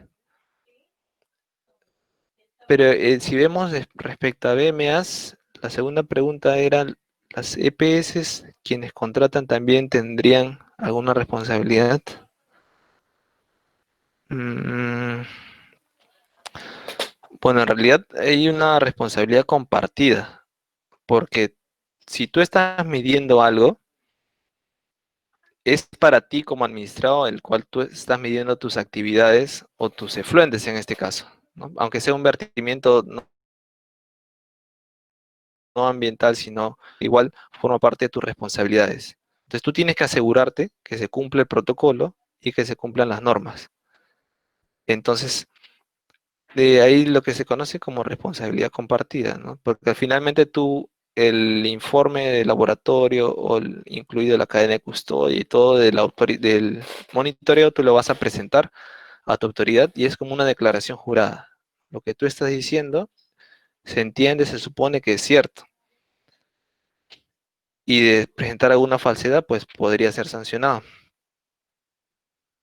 Pero si vemos respecto a BMAs, la segunda pregunta era, ¿las EPS, quienes contratan también tendrían alguna responsabilidad? Mm, bueno, en realidad hay una responsabilidad compartida, porque si tú estás midiendo algo, es para ti como administrador, el cual tú estás midiendo tus actividades o tus efluentes en este caso, ¿no? Aunque sea un vertimiento no ambiental, sino igual forma parte de tus responsabilidades. Entonces tú tienes que asegurarte que se cumple el protocolo y que se cumplan las normas. Entonces, de ahí lo que se conoce como responsabilidad compartida, ¿no? Porque finalmente tú, el informe del laboratorio o incluido la cadena de custodia y todo del monitoreo, tú lo vas a presentar a tu autoridad y es como una declaración jurada. Lo que tú estás diciendo se entiende, se supone que es cierto. Y de presentar alguna falsedad, pues podría ser sancionado.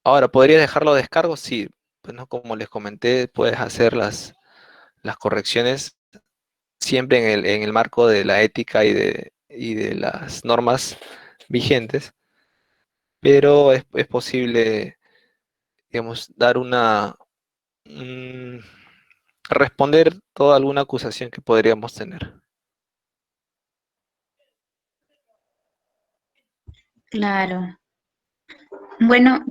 Ahora, ¿podría dejarlo a descargo? Sí, pues no, como les comenté, puedes hacer las correcciones siempre en el marco de la ética y de las normas vigentes, pero es posible, digamos, dar mm, responder toda alguna acusación que podríamos tener. Claro. Bueno,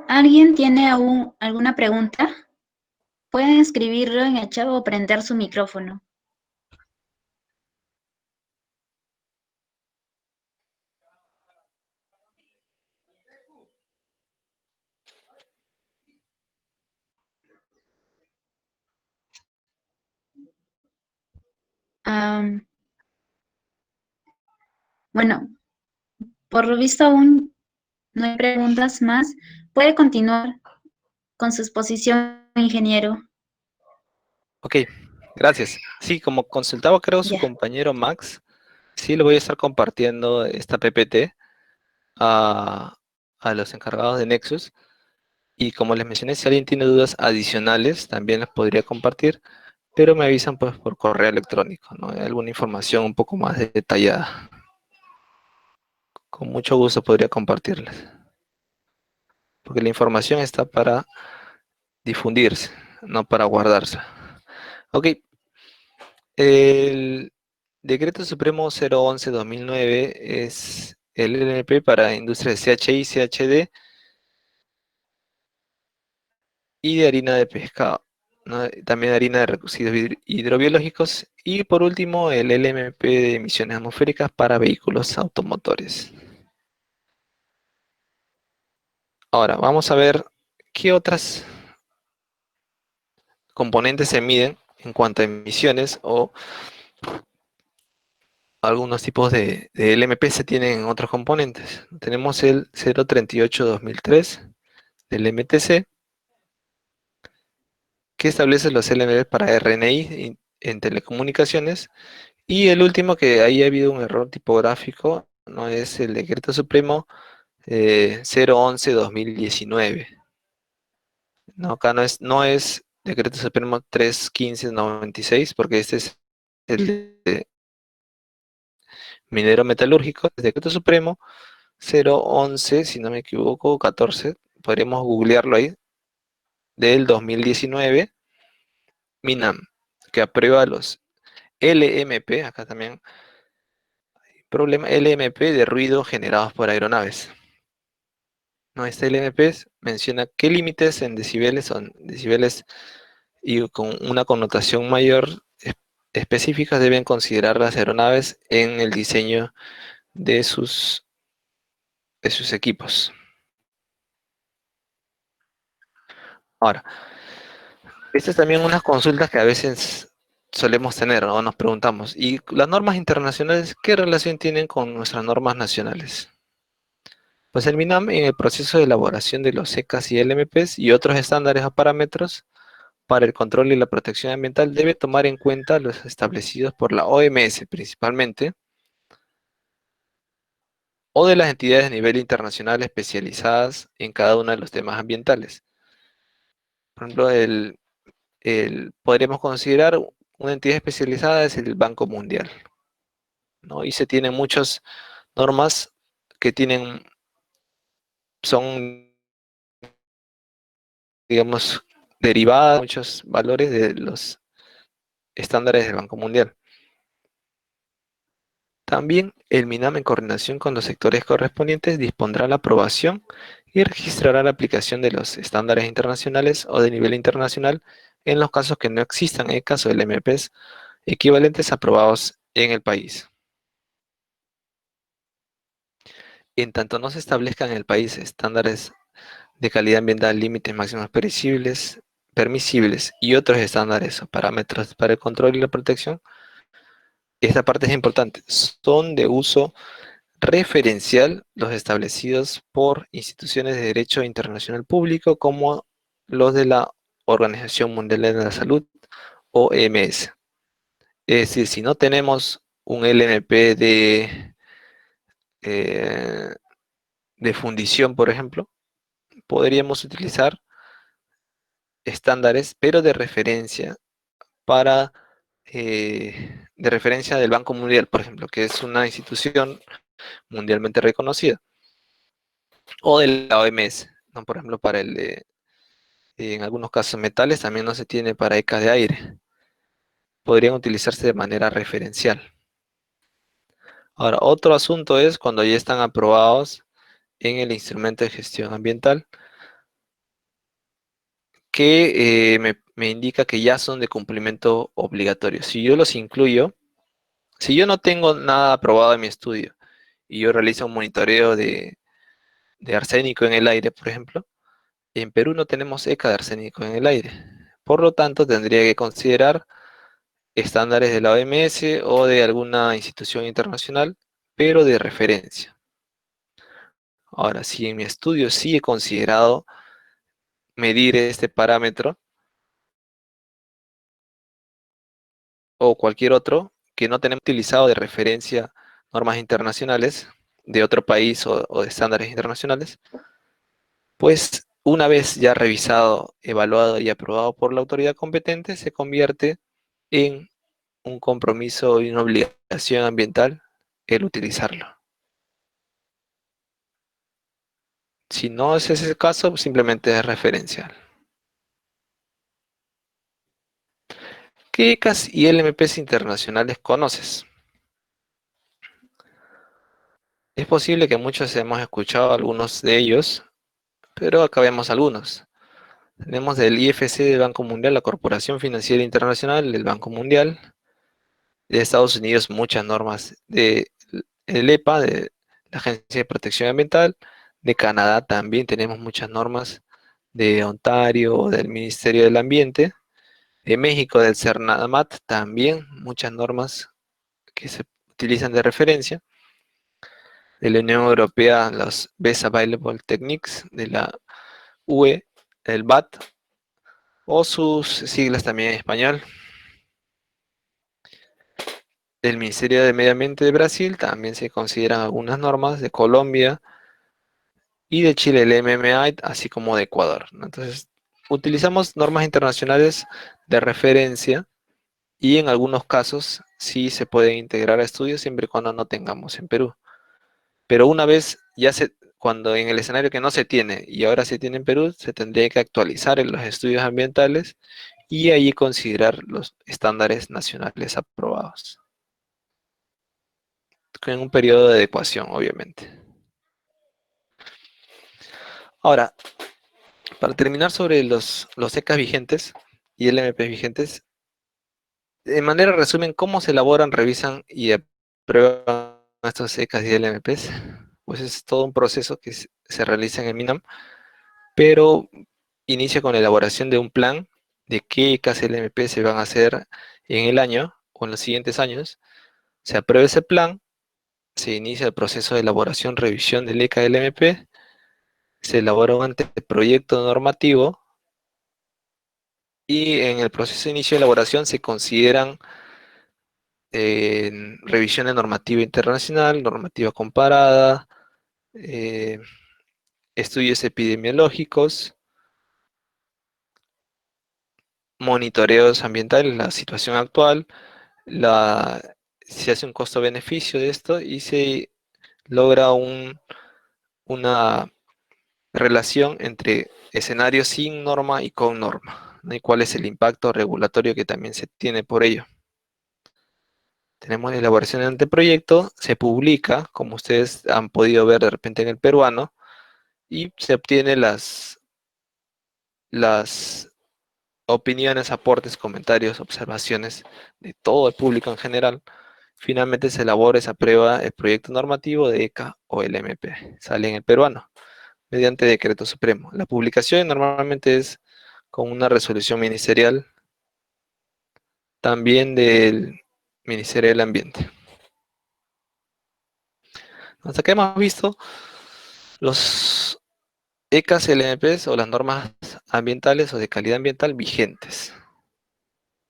¿alguien tiene aún alguna pregunta? Pueden escribirlo en el chat o prender su micrófono. Am, bueno, por lo visto aún no hay preguntas más. Puede continuar con su exposición, ingeniero. Ok, gracias. Sí, como consultaba creo su Ya. compañero Max, sí le voy a estar compartiendo esta PPT a, a los encargados de Nexus. Y como les mencioné, si alguien tiene dudas adicionales, también las podría compartir, pero me avisan pues por correo electrónico, ¿no? Alguna información un poco más detallada. Con mucho gusto podría compartirles, porque la información está para difundirse, no para guardarse. Ok, el Decreto Supremo 011-2009 es el LNP para industrias CHI, CHD y de harina de pescado, ¿no? También harina de residuos hidrobiológicos y por último el LMP de emisiones atmosféricas para vehículos automotores. Ahora, vamos a ver qué otras componentes se miden en cuanto a emisiones o algunos tipos de LMP se tienen en otros componentes. Tenemos el 038-2003 del MTC, que establece los LMP para RNI en telecomunicaciones. Y el último, que ahí ha habido un error tipográfico, no es el decreto supremo 011-2019. No, acá no es decreto supremo 315-96, porque este es el de minero metalúrgico, el decreto supremo 011, si no me equivoco, 14, podríamos googlearlo ahí, del 2019, MINAM, que aprueba los LMP, acá también, problema LMP de ruido generados por aeronaves. No, este LMP menciona qué límites en decibeles son decibeles y con una connotación mayor específica deben considerar las aeronaves en el diseño de sus equipos. Ahora, estas también unas consultas que a veces solemos tener, ¿no? Nos preguntamos, ¿y las normas internacionales qué relación tienen con nuestras normas nacionales? Pues el MINAM en el proceso de elaboración de los ECAs y LMPs y otros estándares o parámetros para el control y la protección ambiental debe tomar en cuenta los establecidos por la OMS principalmente, o de las entidades a nivel internacional especializadas en cada uno de los temas ambientales. Por ejemplo, podríamos considerar una entidad especializada es el Banco Mundial, ¿no? Y se tienen muchas normas que son, digamos, derivadas, muchos valores de los estándares del Banco Mundial. También el MINAM, en coordinación con los sectores correspondientes, dispondrá la aprobación y registrará la aplicación de los estándares internacionales o de nivel internacional en los casos que no existan ECAs o LMPs equivalentes aprobados en el país. En tanto no se establezcan en el país estándares de calidad ambiental, límites máximos permisibles y otros estándares o parámetros para el control y la protección, esta parte es importante, son de uso referencial los establecidos por instituciones de derecho internacional público como los de la Organización Mundial de la Salud, OMS. Es decir, si no tenemos un LMP eh, de fundición, por ejemplo, podríamos utilizar estándares, pero de referencia del Banco Mundial, por ejemplo, que es una institución mundialmente reconocida, o de la OMS, ¿no? Por ejemplo, para en algunos casos metales también no se tiene para ECA de aire, podrían utilizarse de manera referencial. Ahora, otro asunto es cuando ya están aprobados en el instrumento de gestión ambiental, que me indica que ya son de cumplimiento obligatorio. Si yo los incluyo, si yo no tengo nada aprobado en mi estudio y yo realizo un monitoreo de arsénico en el aire, por ejemplo, en Perú no tenemos ECA de arsénico en el aire. Por lo tanto, tendría que considerar estándares de la OMS o de alguna institución internacional, pero de referencia. Ahora, si en mi estudio sí he considerado medir este parámetro o cualquier otro que no tenemos utilizado de referencia normas internacionales de otro país o de estándares internacionales, pues una vez ya revisado, evaluado y aprobado por la autoridad competente, se convierte en un compromiso y una obligación ambiental el utilizarlo. Si no es ese el caso, simplemente es referencial. ¿Qué ECAs y LMPs internacionales conoces? Es posible que muchos hemos escuchado algunos de ellos, pero acá vemos algunos. Tenemos del IFC del Banco Mundial, la Corporación Financiera Internacional del Banco Mundial. De Estados Unidos, muchas normas. De el EPA, de la Agencia de Protección Ambiental. De Canadá también tenemos muchas normas. De Ontario, del Ministerio del Ambiente. De México, del CERNAMAT, también muchas normas que se utilizan de referencia. De la Unión Europea, los Best Available Techniques. De la UE, el BAT, o sus siglas también en español. Del Ministerio de Medio Ambiente de Brasil también se consideran algunas normas, de Colombia y de Chile el MMI, así como de Ecuador, ¿no? Entonces, utilizamos normas internacionales de referencia y en algunos casos sí se pueden integrar a estudios siempre y cuando no tengamos en Perú. Pero una vez cuando en el escenario que no se tiene y ahora se tiene en Perú, se tendría que actualizar en los estudios ambientales y ahí considerar los estándares nacionales aprobados, en un periodo de adecuación, obviamente. Ahora, para terminar sobre los ECA vigentes y LMP vigentes, de manera resumen, ¿cómo se elaboran, revisan y aprueban estos ECAs y LMPs? Pues es todo un proceso que se realiza en el MINAM, pero inicia con la elaboración de un plan de qué ECAs y LMP se van a hacer en el año o en los siguientes años. Se aprueba ese plan, se inicia el proceso de elaboración, revisión del ECA y LMP, se elabora un anteproyecto normativo y en el proceso de inicio de elaboración se consideran revisión de normativa internacional, normativa comparada, eh, estudios epidemiológicos, monitoreos ambientales, la situación actual, se hace un costo-beneficio de esto y se logra una relación entre escenarios sin norma y con norma, ¿no? Y cuál es el impacto regulatorio que también se tiene por ello. Tenemos la elaboración del anteproyecto, se publica, como ustedes han podido ver de repente en el peruano, y se obtienen las opiniones, aportes, comentarios, observaciones de todo el público en general. Finalmente se elabora y se aprueba el proyecto normativo de ECA o LMP. Sale en el peruano, mediante decreto supremo. La publicación normalmente es con una resolución ministerial, también del Ministerio del Ambiente. Hasta acá hemos visto los ECAs, LMPs o las normas ambientales o de calidad ambiental vigentes.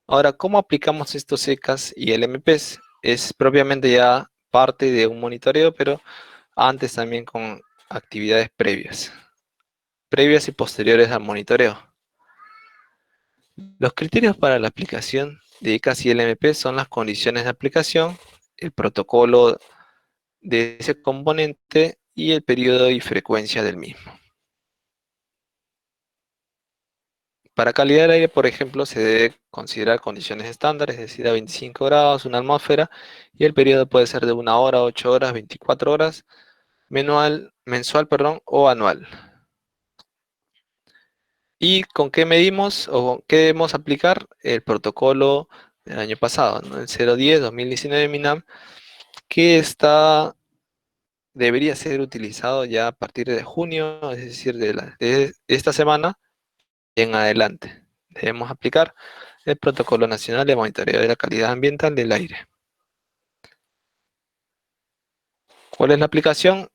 Ahora, ¿cómo aplicamos estos ECAs y LMPs? Es propiamente ya parte de un monitoreo, pero antes también con actividades previas y posteriores al monitoreo. Los criterios para la aplicación de ECAs y LMP son las condiciones de aplicación, el protocolo de ese componente y el periodo y frecuencia del mismo. Para calidad del aire, por ejemplo, se debe considerar condiciones estándares, es decir, a 25 grados, una atmósfera, y el periodo puede ser de 1 hora, 8 horas, 24 horas, mensual, perdón, o anual. ¿Y con qué medimos o qué debemos aplicar? El protocolo del año pasado, ¿no? El 010-2019 MINAM, que debería ser utilizado ya a partir de junio, es decir, de esta semana en adelante. Debemos aplicar el Protocolo Nacional de Monitoreo de la Calidad Ambiental del Aire. ¿Cuál es la aplicación?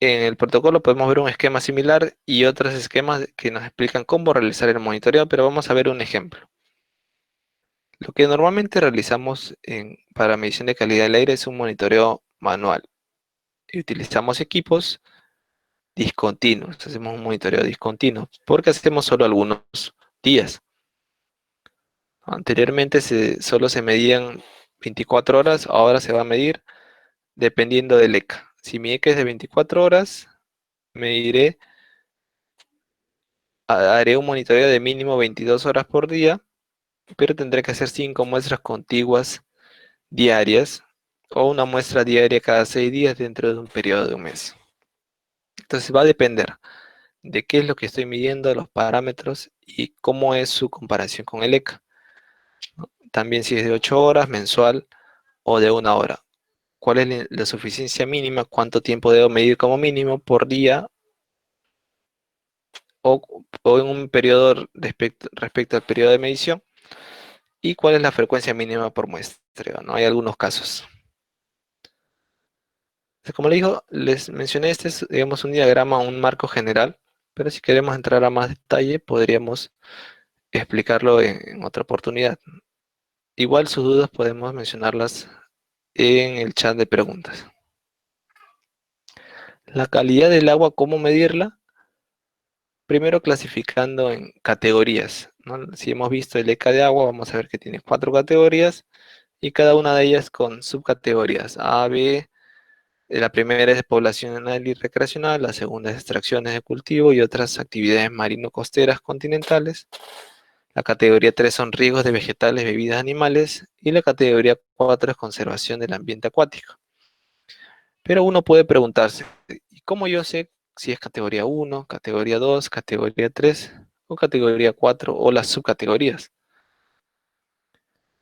En el protocolo podemos ver un esquema similar y otros esquemas que nos explican cómo realizar el monitoreo, pero vamos a ver un ejemplo. Lo que normalmente realizamos para medición de calidad del aire es un monitoreo manual. Y utilizamos equipos discontinuos, hacemos un monitoreo discontinuo, porque hacemos solo algunos días. Anteriormente solo se medían 24 horas, ahora se va a medir dependiendo del ECA. Si mi ECA es de 24 horas, mediré, haré un monitoreo de mínimo 22 horas por día, pero tendré que hacer 5 muestras contiguas diarias o una muestra diaria cada 6 días dentro de un periodo de un mes. Entonces va a depender de qué es lo que estoy midiendo, los parámetros y cómo es su comparación con el ECA. También si es de 8 horas mensual o de 1 hora. ¿Cuál es la suficiencia mínima? ¿Cuánto tiempo debo medir como mínimo por día o en un periodo respecto al periodo de medición? ¿Y cuál es la frecuencia mínima por muestreo? ¿No? Hay algunos casos. Entonces, como les mencioné, este es, digamos, un diagrama, un marco general, pero si queremos entrar a más detalle, podríamos explicarlo en otra oportunidad. Igual sus dudas podemos mencionarlas en el chat de preguntas. La calidad del agua, ¿cómo medirla? Primero clasificando en categorías, ¿no? Si hemos visto el ECA de agua, vamos a ver que tiene 4 categorías y cada una de ellas con subcategorías A, B. La primera es poblacional y recreacional, la segunda es extracciones de cultivo y otras actividades marino-costeras continentales. La categoría 3 son riesgos de vegetales, bebidas, animales y la categoría 4 es conservación del ambiente acuático. Pero uno puede preguntarse, ¿y cómo yo sé si es categoría 1, categoría 2, categoría 3 o categoría 4 o las subcategorías?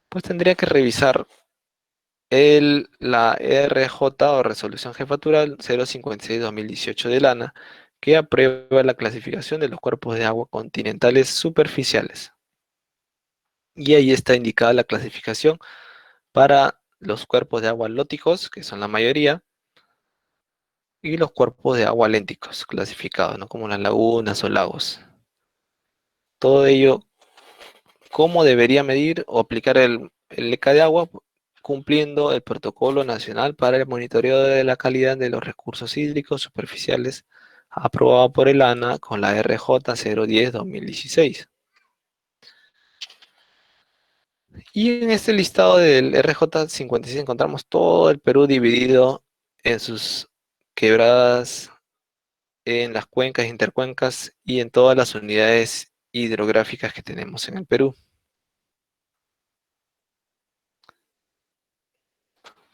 Pues tendría que revisar la RJ o Resolución Jefatural 056-2018 del ANA, que aprueba la clasificación de los cuerpos de agua continentales superficiales. Y ahí está indicada la clasificación para los cuerpos de agua lóticos, que son la mayoría, y los cuerpos de agua lénticos, clasificados, ¿no? Como las lagunas o lagos. Todo ello, ¿cómo debería medir o aplicar el ECA de agua? Cumpliendo el Protocolo Nacional para el Monitoreo de la Calidad de los Recursos Hídricos Superficiales, aprobado por el ANA con la RJ 010-2016. Y en este listado del RJ 56 encontramos todo el Perú dividido en sus quebradas, en las cuencas, intercuencas y en todas las unidades hidrográficas que tenemos en el Perú.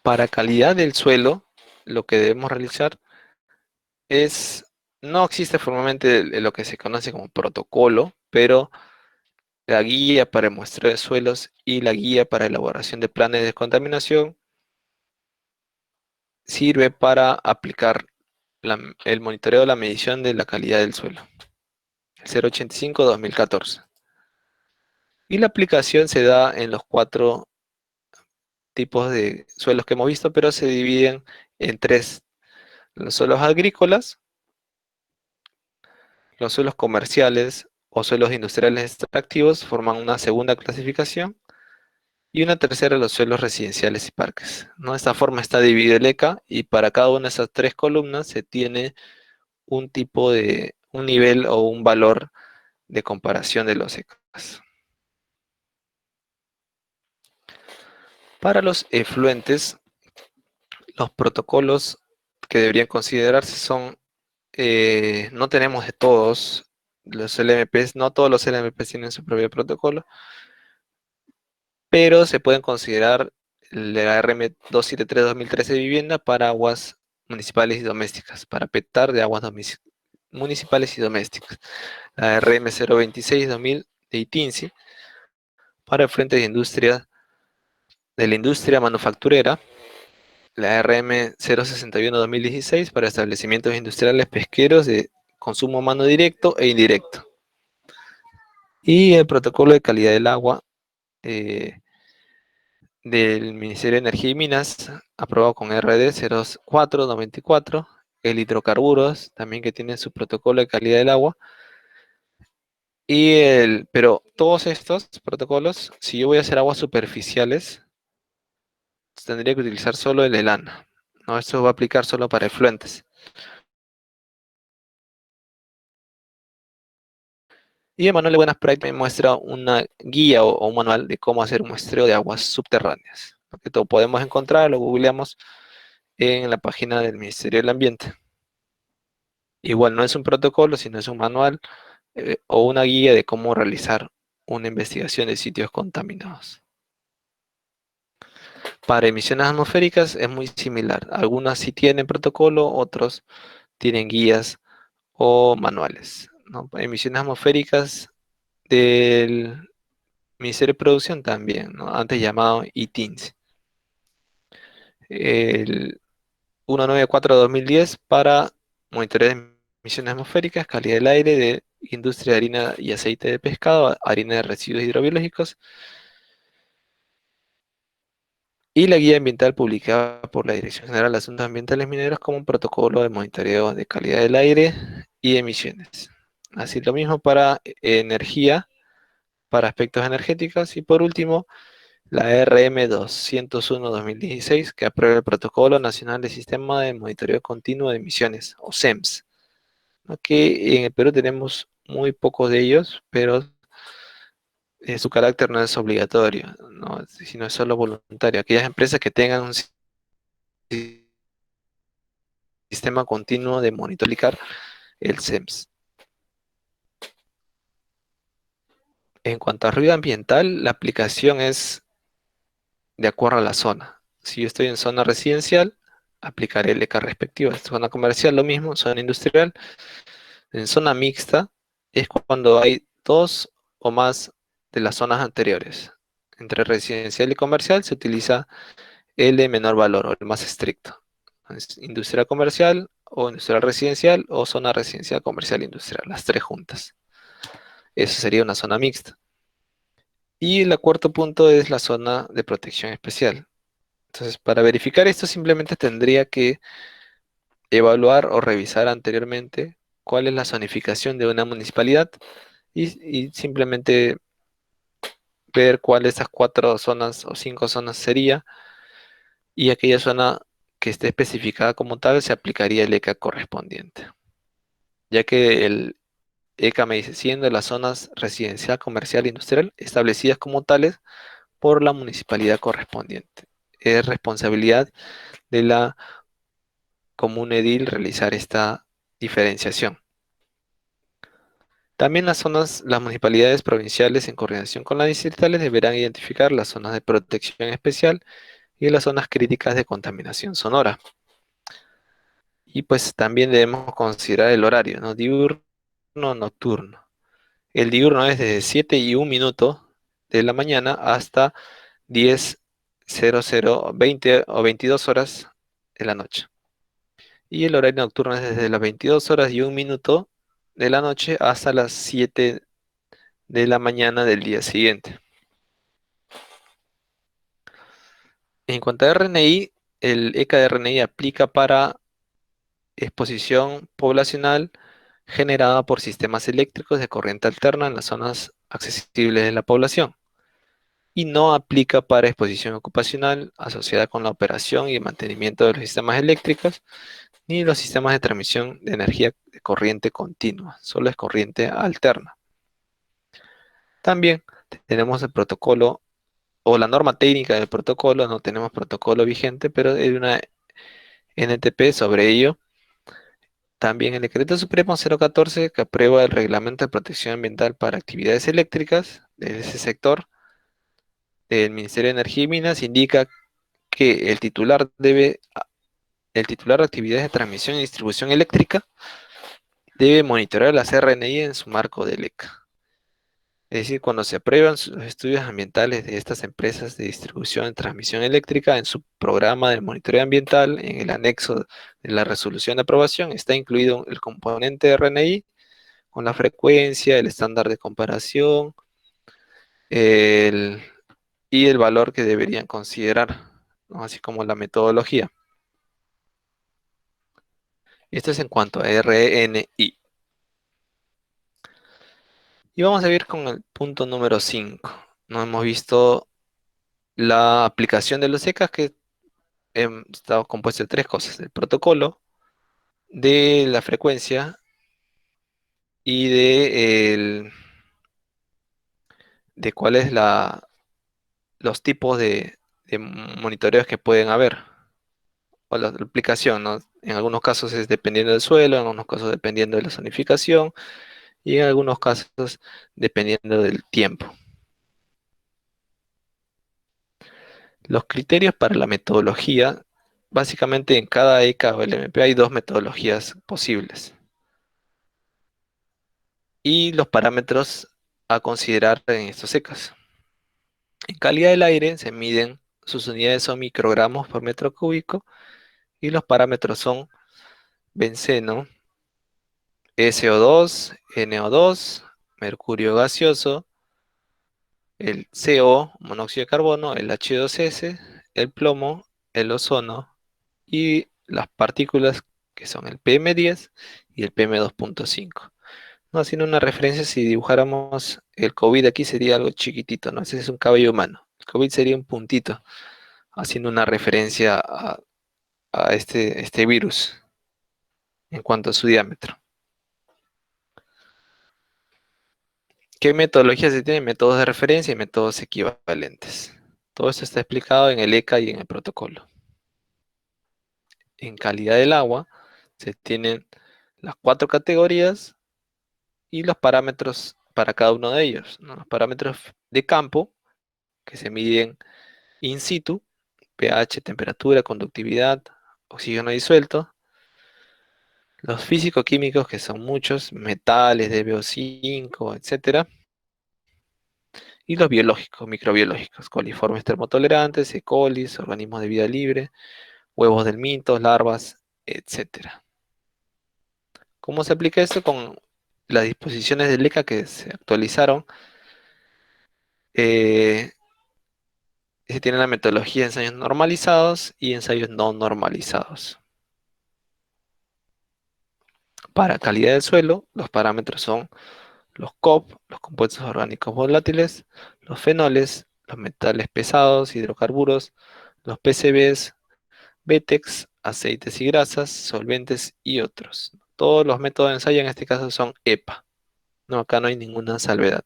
Para calidad del suelo, lo que debemos realizar es, no existe formalmente lo que se conoce como protocolo, pero la guía para el muestreo de suelos y la guía para elaboración de planes de descontaminación sirve para aplicar el monitoreo de la medición de la calidad del suelo, el 085-2014. Y la aplicación se da en los 4 tipos de suelos que hemos visto, pero se dividen en 3: los suelos agrícolas, los suelos comerciales o suelos industriales extractivos forman una segunda clasificación y una tercera los suelos residenciales y parques, ¿no? De esta forma está dividido el ECA y para cada una de esas 3 columnas se tiene un nivel o un valor de comparación de los ECAs. Para los efluentes, los protocolos que deberían considerarse son, no tenemos de todos los LMPs, no todos los LMPs tienen su propio protocolo, pero se pueden considerar la RM 273-2013 de vivienda para aguas municipales y domésticas, para petar de aguas municipales y domésticas. La RM 026-2000 de ITINSI para frentes de la industria manufacturera. La RM 061-2016 para establecimientos industriales pesqueros de consumo humano directo e indirecto. Y el protocolo de calidad del agua eh, del Ministerio de Energía y Minas, aprobado con RD 04-94, el hidrocarburos, también que tiene su protocolo de calidad del agua, pero todos estos protocolos, si yo voy a hacer aguas superficiales, tendría que utilizar solo el ELANA, ¿no? Esto va a aplicar solo para efluentes. Y el manual de buenas prácticas me muestra una guía o un manual de cómo hacer un muestreo de aguas subterráneas. Que todo podemos encontrar, lo googleamos en la página del Ministerio del Ambiente. Igual no es un protocolo, sino es un manual o una guía de cómo realizar una investigación de sitios contaminados. Para emisiones atmosféricas es muy similar. Algunas sí tienen protocolo, otros tienen guías o manuales, ¿no? Emisiones atmosféricas del Ministerio de Producción también, ¿no? Antes llamado ITINS. El 194/2010 para monitorear emisiones atmosféricas, calidad del aire de industria de harina y aceite de pescado, harina de residuos hidrobiológicos, y la guía ambiental publicada por la Dirección General de Asuntos Ambientales Mineros como un protocolo de monitoreo de calidad del aire y emisiones. Así lo mismo para energía, para aspectos energéticos, y por último la RM 201/2016, que aprueba el Protocolo Nacional de Sistema de Monitoreo Continuo de Emisiones, o SEMS, ¿no? Que en el Perú tenemos muy pocos de ellos, pero su carácter no es obligatorio, ¿no? Sino es solo voluntario. Aquellas empresas que tengan un sistema continuo de monitorizar el SEMS. En cuanto a ruido ambiental, la aplicación es de acuerdo a la zona. Si yo estoy en zona residencial, aplicaré el ECA respectivo. En zona comercial, lo mismo. Zona industrial. En zona mixta es cuando hay dos o más de las zonas anteriores. Entre residencial y comercial se utiliza el de menor valor o el más estricto. Es industrial comercial o industrial residencial o zona residencial comercial industrial, las tres juntas. Eso sería una zona mixta. Y el cuarto punto es la zona de protección especial. Entonces, para verificar esto simplemente tendría que evaluar o revisar anteriormente cuál es la zonificación de una municipalidad y simplemente ver cuál de esas cuatro zonas o cinco zonas sería, y aquella zona que esté especificada como tal se aplicaría el ECA correspondiente, ya que el ECA me dice, siendo las zonas residencial, comercial e industrial establecidas como tales por la municipalidad correspondiente. Es responsabilidad de la común edil realizar esta diferenciación. También las municipalidades provinciales en coordinación con las distritales deberán identificar las zonas de protección especial y las zonas críticas de contaminación sonora. Y pues también debemos considerar el horario, ¿no? Diurno, nocturno. El diurno es desde 7:01 de la mañana hasta 10:00, 20 o 22 horas de la noche. Y el horario nocturno es desde las 22:01 de la noche hasta las 7 de la mañana del día siguiente. En cuanto a RNI, el ECA de RNI aplica para exposición poblacional generada por sistemas eléctricos de corriente alterna en las zonas accesibles de la población, y no aplica para exposición ocupacional asociada con la operación y el mantenimiento de los sistemas eléctricos ni los sistemas de transmisión de energía de corriente continua, solo es corriente alterna. También tenemos el protocolo o la norma técnica del protocolo, no tenemos protocolo vigente, pero hay una NTP sobre ello. También el Decreto Supremo 014, que aprueba el Reglamento de Protección Ambiental para Actividades Eléctricas de ese sector del Ministerio de Energía y Minas, indica que el titular de actividades de transmisión y distribución eléctrica debe monitorear las RNI en su marco de LECA. Es decir, cuando se aprueban los estudios ambientales de estas empresas de distribución y transmisión eléctrica en su programa de monitoreo ambiental, en el anexo de la resolución de aprobación, está incluido el componente de RNI con la frecuencia, el estándar de comparación el- y el valor que deberían considerar, ¿no? Así como la metodología. Esto es en cuanto a RNI. Y vamos a ir con el punto número 5. No hemos visto la aplicación de los ECAs, que está compuesto de tres cosas: el protocolo, de la frecuencia y de cuáles los tipos de monitoreos que pueden haber, o la aplicación, ¿no? En algunos casos es dependiendo del suelo, en algunos casos dependiendo de la zonificación y en algunos casos dependiendo del tiempo. Los criterios para la metodología, básicamente en cada ECA o LMP hay dos metodologías posibles. y los parámetros a considerar en estos secas. En calidad del aire se miden sus unidades son microgramos por metro cúbico y los parámetros son benceno, SO2, NO2, mercurio gaseoso, el CO, monóxido de carbono, el H2S, el plomo, el ozono y las partículas que son el PM10 y el PM2.5. No, haciendo una referencia, si dibujáramos el COVID aquí sería algo chiquitito, ¿no? Ese es un cabello humano. El COVID sería un puntito, haciendo una referencia a este virus en cuanto a su diámetro. ¿Qué metodología se tiene? Métodos de referencia y métodos equivalentes. Todo esto está explicado en el ECA y en el protocolo. En calidad del agua se tienen las cuatro categorías y los parámetros para cada uno de ellos, ¿no? Los parámetros de campo que se miden in situ, pH, temperatura, conductividad, oxígeno disuelto. Los físico-químicos, que son muchos, metales, DBO5, etcétera. Y los biológicos, microbiológicos, coliformes termotolerantes, E. coli, organismos de vida libre, huevos del mitos, larvas, etcétera. ¿Cómo se aplica esto? Con las disposiciones del ECA que se actualizaron. eh, Se tiene la metodología de ensayos normalizados y ensayos no normalizados. Para calidad del suelo, los parámetros son los COP, los compuestos orgánicos volátiles, los fenoles, los metales pesados, hidrocarburos, los PCBs, BTEX, aceites y grasas, solventes y otros. Todos los métodos de ensayo en este caso son EPA. No, acá no hay ninguna salvedad.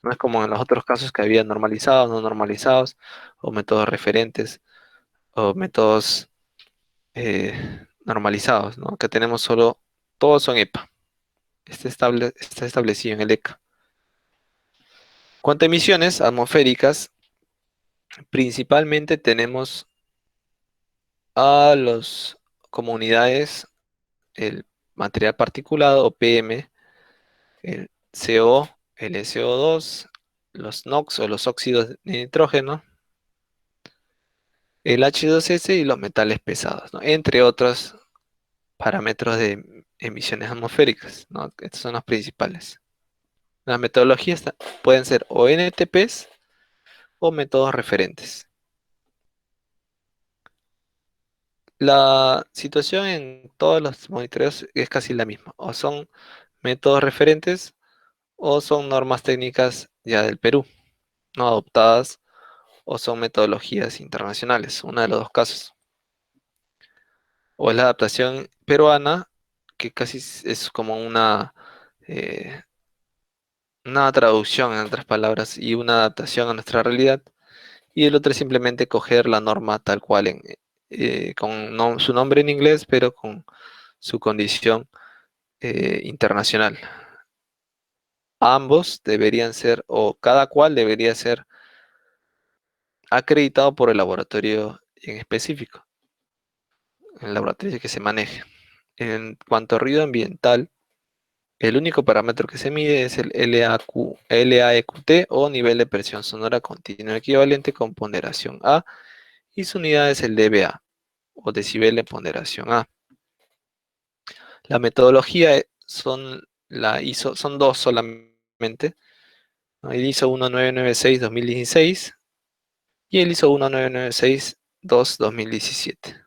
No es como en los otros casos que había normalizados, no normalizados, o métodos referentes, o métodos normalizados, ¿no? Que tenemos solo, todos son EPA. Está establecido en el ECA. Cuanto a emisiones atmosféricas, principalmente tenemos a las comunidades, el material particulado o PM, el CO, el SO2, los NOx o los óxidos de nitrógeno, el H2S y los metales pesados, ¿no? Entre otros parámetros de emisiones atmosféricas, ¿no? Estos son los principales. Las metodologías pueden ser o NTPs o métodos referentes. La situación en todos los monitoreos es casi la misma. O son métodos referentes o son normas técnicas ya del Perú, no adoptadas, o son metodologías internacionales, uno de los dos casos. O es la adaptación peruana, que casi es como eh, una traducción, en otras palabras, y una adaptación a nuestra realidad. Y el otro es simplemente coger la norma tal cual, con su nombre en inglés, pero con su condición internacional. Ambos deberían ser, o cada cual debería ser acreditado por el laboratorio en específico, el laboratorio que se maneje. En cuanto a ruido ambiental, el único parámetro que se mide es el LAEQT o nivel de presión sonora continua equivalente con ponderación A y su unidad es el dBA o decibel de ponderación A. La metodología son dos solamente, ¿no? El ISO 1996-2016 y el ISO 1996-2017.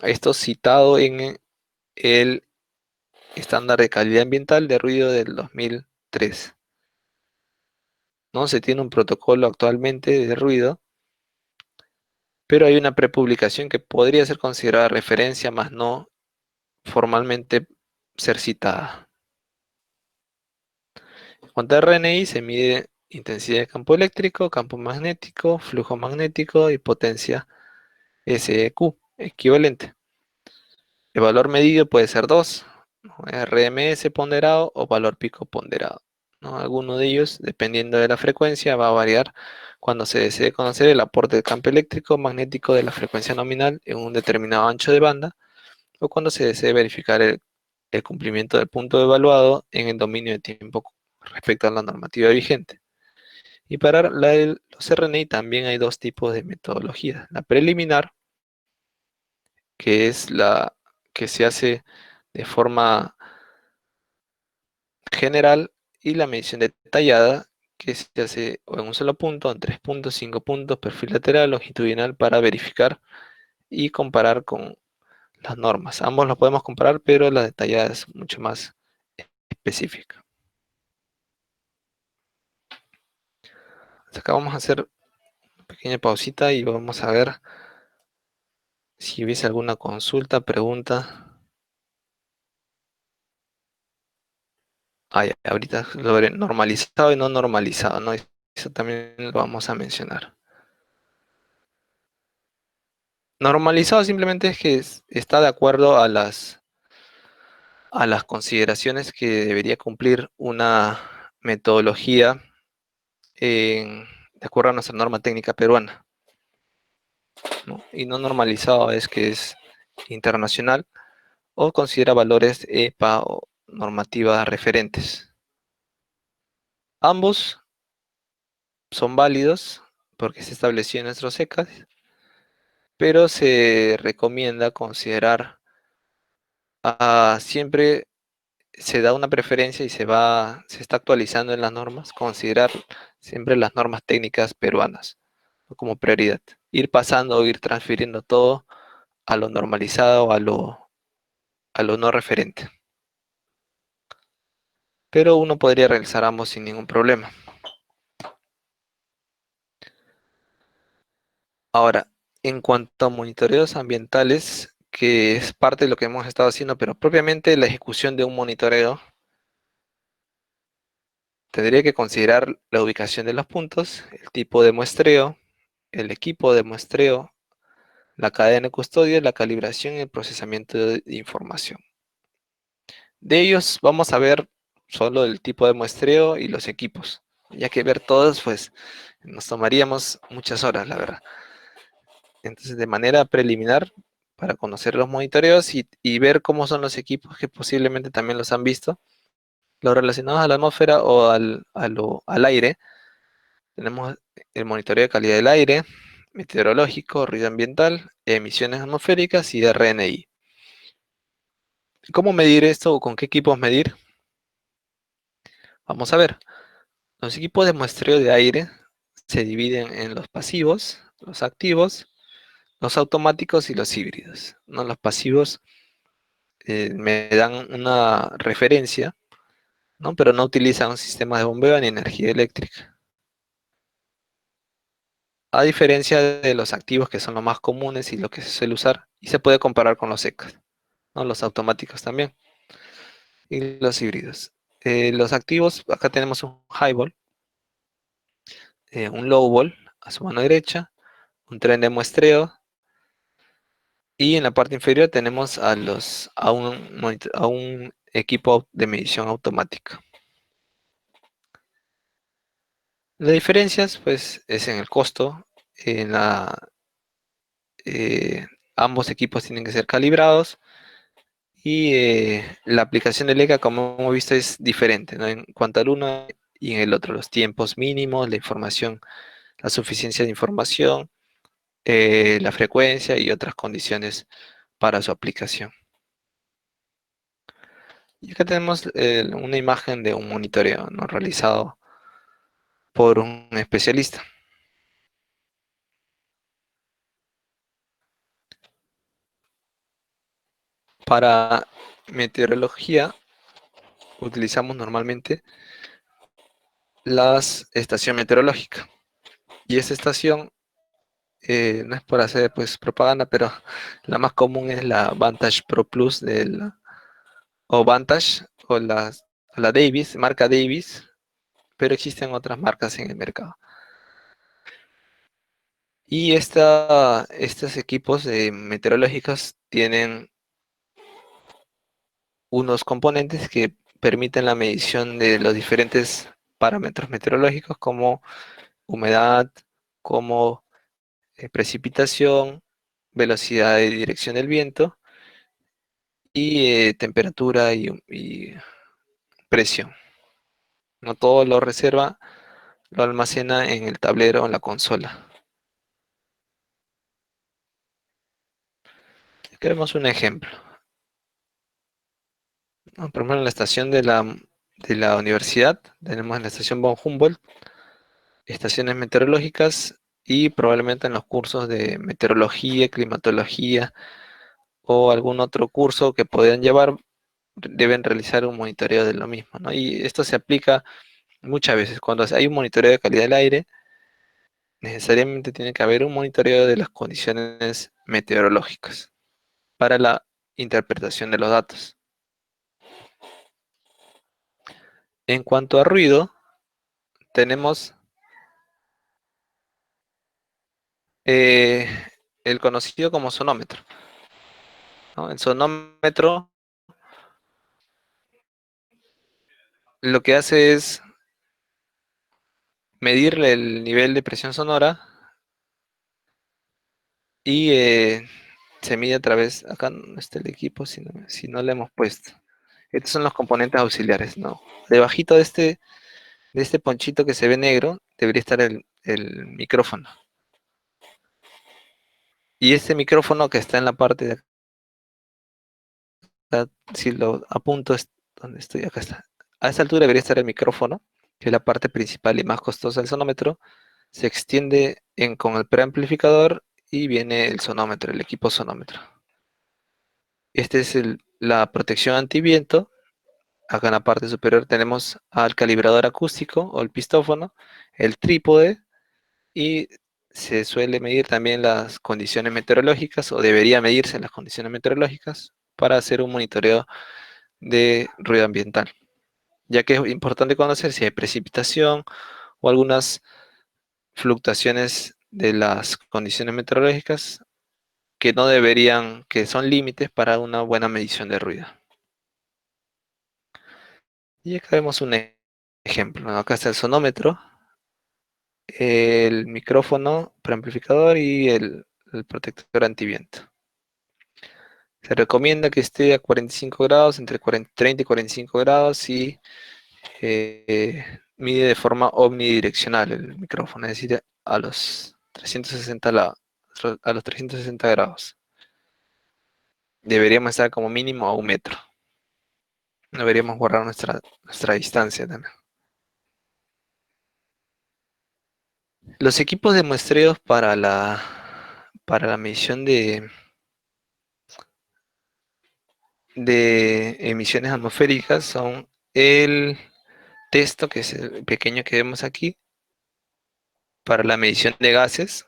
Esto citado en el estándar de calidad ambiental de ruido del 2003. ¿No? Se tiene un protocolo actualmente de ruido, pero hay una prepublicación que podría ser considerada referencia, más no formalmente ser citada. En cuanto a RNI, se mide intensidad de campo eléctrico, campo magnético, flujo magnético y potencia SEQ, equivalente. El valor medido puede ser 2, ¿no? RMS ponderado o valor pico ponderado, ¿no? Alguno de ellos, dependiendo de la frecuencia, va a variar cuando se desee conocer el aporte de campo eléctrico magnético de la frecuencia nominal en un determinado ancho de banda o cuando se desee verificar el el cumplimiento del punto evaluado en el dominio de tiempo respecto a la normativa vigente. Y para los RNI también hay dos tipos de metodologías. La preliminar, que es la que se hace de forma general, y la medición detallada, que se hace o en un solo punto, en 3 puntos, 5 puntos, perfil lateral, longitudinal, para verificar y comparar con las normas. Ambos los podemos comparar, pero la detallada es mucho más específica. Acá vamos a hacer una pequeña pausita y vamos a ver si hubiese alguna consulta, pregunta. Ah, ya, ahorita lo veré normalizado y no normalizado, ¿no? Eso también lo vamos a mencionar. Normalizado simplemente es que está de acuerdo a las consideraciones que debería cumplir una metodología de acuerdo a nuestra norma técnica peruana, ¿no? Y no normalizado es que es internacional o considera valores EPA o normativas referentes. Ambos son válidos porque se estableció en nuestros ECAs, pero se recomienda considerar siempre se da una preferencia y se está actualizando en las normas, considerar siempre las normas técnicas peruanas, ¿no?, como prioridad. Ir pasando o ir transfiriendo todo a lo normalizado o a lo no referente. Pero uno podría realizar ambos sin ningún problema. Ahora, en cuanto a monitoreos ambientales, que es parte de lo que hemos estado haciendo, pero propiamente la ejecución de un monitoreo, tendría que considerar la ubicación de los puntos, el tipo de muestreo, el equipo de muestreo, la cadena de custodia, la calibración y el procesamiento de información. De ellos vamos a ver solo el tipo de muestreo y los equipos, ya que ver todos, pues nos tomaríamos muchas horas, la verdad. Entonces, de manera preliminar, para conocer los monitoreos y ver cómo son los equipos que posiblemente también los han visto, los relacionados a la atmósfera o al aire, tenemos el monitoreo de calidad del aire, meteorológico, ruido ambiental, emisiones atmosféricas y RNI. ¿Cómo medir esto o con qué equipos medir? Vamos a ver. Los equipos de muestreo de aire se dividen en los pasivos, los activos, los automáticos y los híbridos, ¿no? Los pasivos me dan una referencia, ¿no?, pero no utilizan un sistema de bombeo ni energía eléctrica. A diferencia de los activos, que son los más comunes y lo que se suele usar, y se puede comparar con los ECAs, ¿no?, los automáticos también, y los híbridos. Los activos, acá tenemos un highball, un lowball a su mano derecha, un tren de muestreo, y en la parte inferior tenemos a un equipo de medición automática. Las diferencias, pues, es en el costo. En eh, ambos equipos tienen que ser calibrados y la aplicación del ECA, como hemos visto, es diferente, ¿no?, en cuanto al uno y en el otro. Los tiempos mínimos, la información, la suficiencia de información, la frecuencia y otras condiciones para su aplicación. Y acá tenemos una imagen de un monitoreo, ¿no?, realizado por un especialista. Para meteorología utilizamos normalmente la estación meteorológica. Y esa estación, no es por hacer pues propaganda, pero la más común es la Vantage Pro Plus o Vantage o la Davis, marca Davis, pero existen otras marcas en el mercado. Y estos equipos meteorológicos tienen unos componentes que permiten la medición de los diferentes parámetros meteorológicos, como humedad, como precipitación, velocidad de dirección del viento y temperatura y presión. No todo lo reserva, lo almacena en el tablero o en la consola. Aquí vemos un ejemplo, ¿no? Por ejemplo, en la estación de la universidad, tenemos en la estación von Humboldt, estaciones meteorológicas y probablemente en los cursos de meteorología, climatología o algún otro curso que puedan llevar, deben realizar un monitoreo de lo mismo, ¿no? Y esto se aplica muchas veces. Cuando hay un monitoreo de calidad del aire, necesariamente tiene que haber un monitoreo de las condiciones meteorológicas para la interpretación de los datos. En cuanto a ruido, tenemos eh, el conocido como sonómetro, ¿no? El sonómetro lo que hace es medirle el nivel de presión sonora y se mide a través, acá no está el equipo, si no le hemos puesto. Estos son los componentes auxiliares, ¿no? Debajito de este ponchito que se ve negro, debería estar el micrófono. Y este micrófono que está en la parte de acá, si lo apunto, donde estoy, acá está. A esta altura debería estar el micrófono, que es la parte principal y más costosa del sonómetro. Se extiende con el preamplificador y viene el sonómetro, el equipo sonómetro. Este es la protección antiviento. Acá en la parte superior tenemos al calibrador acústico o el pistófono, el trípode y se suele medir también las condiciones meteorológicas o debería medirse las condiciones meteorológicas para hacer un monitoreo de ruido ambiental, ya que es importante conocer si hay precipitación o algunas fluctuaciones de las condiciones meteorológicas que no deberían, que son límites para una buena medición de ruido. Y acá vemos un ejemplo, ¿no? Acá está el sonómetro, el micrófono preamplificador y el protector antiviento. Se recomienda que esté a 45 grados, entre 30 y 45 grados y mide de forma omnidireccional el micrófono, es decir, a los 360, a los 360 grados. Deberíamos estar como mínimo a 1 metro. Deberíamos guardar nuestra distancia también. Los equipos de muestreos para la medición de emisiones atmosféricas son el testo, que es el pequeño que vemos aquí, para la medición de gases,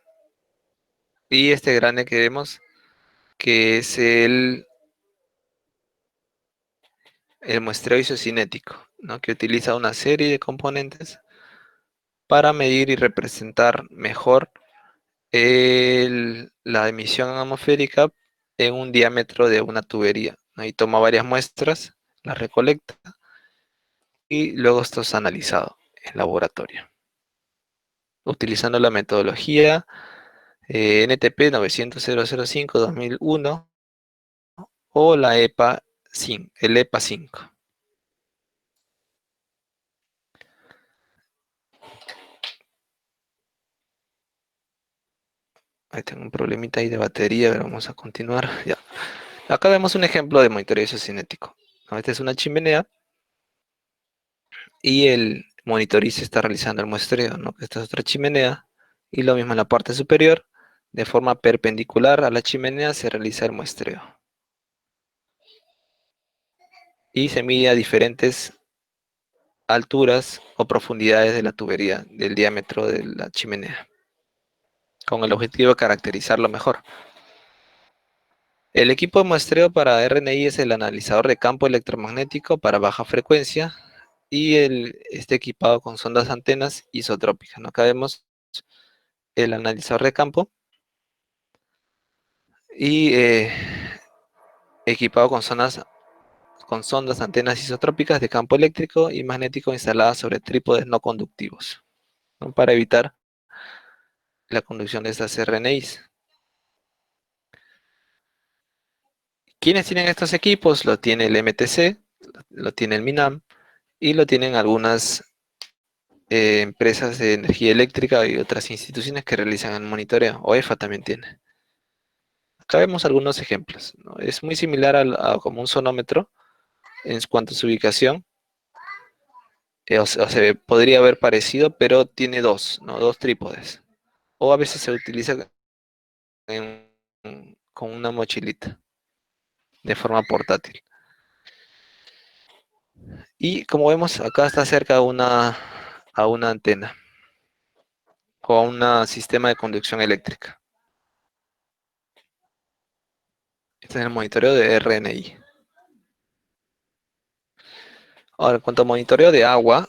y este grande que vemos, que es el muestreo isocinético, ¿no? Que utiliza una serie de componentes para medir y representar mejor la emisión atmosférica en un diámetro de una tubería, ¿no? Y toma varias muestras, las recolecta y luego esto es analizado en laboratorio, utilizando la metodología NTP 900.005-2001 o la EPA 5, el EPA 5. Ahí tengo un problemita ahí de batería, pero vamos a continuar. Ya. Acá vemos un ejemplo de monitoreo isocinético, ¿no? Esta es una chimenea y el monitorista está realizando el muestreo, ¿no? Esta es otra chimenea y lo mismo en la parte superior, de forma perpendicular a la chimenea se realiza el muestreo. Y se mide a diferentes alturas o profundidades de la tubería, del diámetro de la chimenea, con el objetivo de caracterizarlo mejor. El equipo de muestreo para RNI es el analizador de campo electromagnético para baja frecuencia y está equipado con sondas antenas isotrópicas, ¿no? Acá vemos el analizador de campo y equipado con sondas antenas isotrópicas de campo eléctrico y magnético instaladas sobre trípodes no conductivos, ¿no? Para evitar la conducción de estas RNIs. ¿Quiénes tienen estos equipos? Lo tiene el MTC, lo tiene el MINAM y lo tienen algunas empresas de energía eléctrica y otras instituciones que realizan el monitoreo. OEFA también tiene. Acá vemos algunos ejemplos, ¿no? Es muy similar a como un sonómetro en cuanto a su ubicación. O se podría haber parecido, pero tiene dos, ¿no? Dos trípodes. O a veces se utiliza con una mochilita de forma portátil. Y como vemos, acá está cerca a una antena o a un sistema de conducción eléctrica. Este es el monitoreo de RNI. Ahora, en cuanto a monitoreo de agua,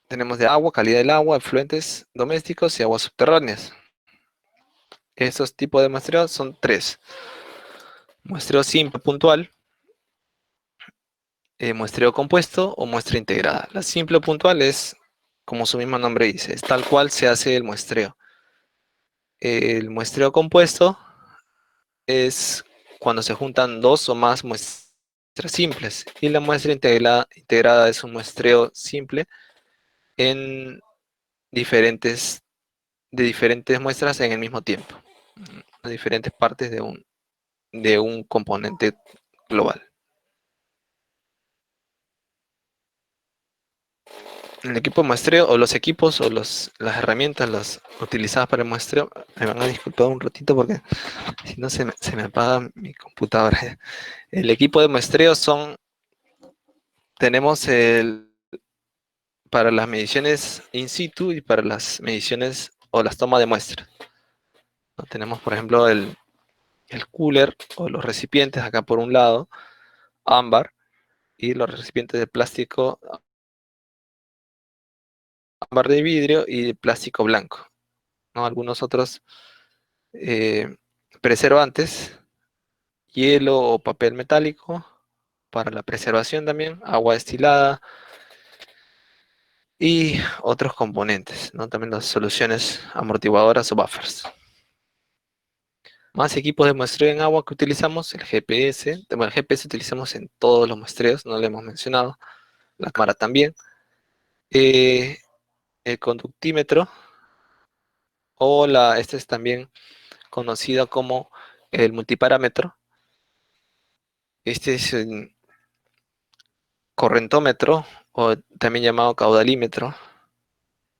tenemos de agua, calidad del agua, efluentes domésticos y aguas subterráneas. Estos tipos de muestreo son tres. Muestreo simple puntual, muestreo compuesto o muestra integrada. La simple puntual es, como su mismo nombre dice, es tal cual se hace el muestreo. El muestreo compuesto es cuando se juntan dos o más muestras simples. Y la muestra integrada es un muestreo simple en diferentes, de diferentes muestras en el mismo tiempo, a diferentes partes de un componente global. El equipo de muestreo o los equipos o las herramientas las utilizadas para el muestreo, me van a disculpar un ratito porque si no se me apaga mi computadora. El equipo de muestreo tenemos para las mediciones in situ y para las mediciones o las tomas de muestras, ¿no? Tenemos, por ejemplo, el cooler o los recipientes acá por un lado, ámbar, y los recipientes de plástico, ámbar de vidrio y de plástico blanco, ¿no? Algunos otros eh, preservantes, hielo o papel metálico para la preservación también, agua destilada y otros componentes, ¿no? También las soluciones amortiguadoras o buffers. Más equipos de muestreo en agua que utilizamos, el GPS. Bueno, el GPS utilizamos en todos los muestreos, no lo hemos mencionado. La cámara también. Eh, el conductímetro, este es también conocido como el multiparámetro. Este es el correntómetro, o también llamado caudalímetro,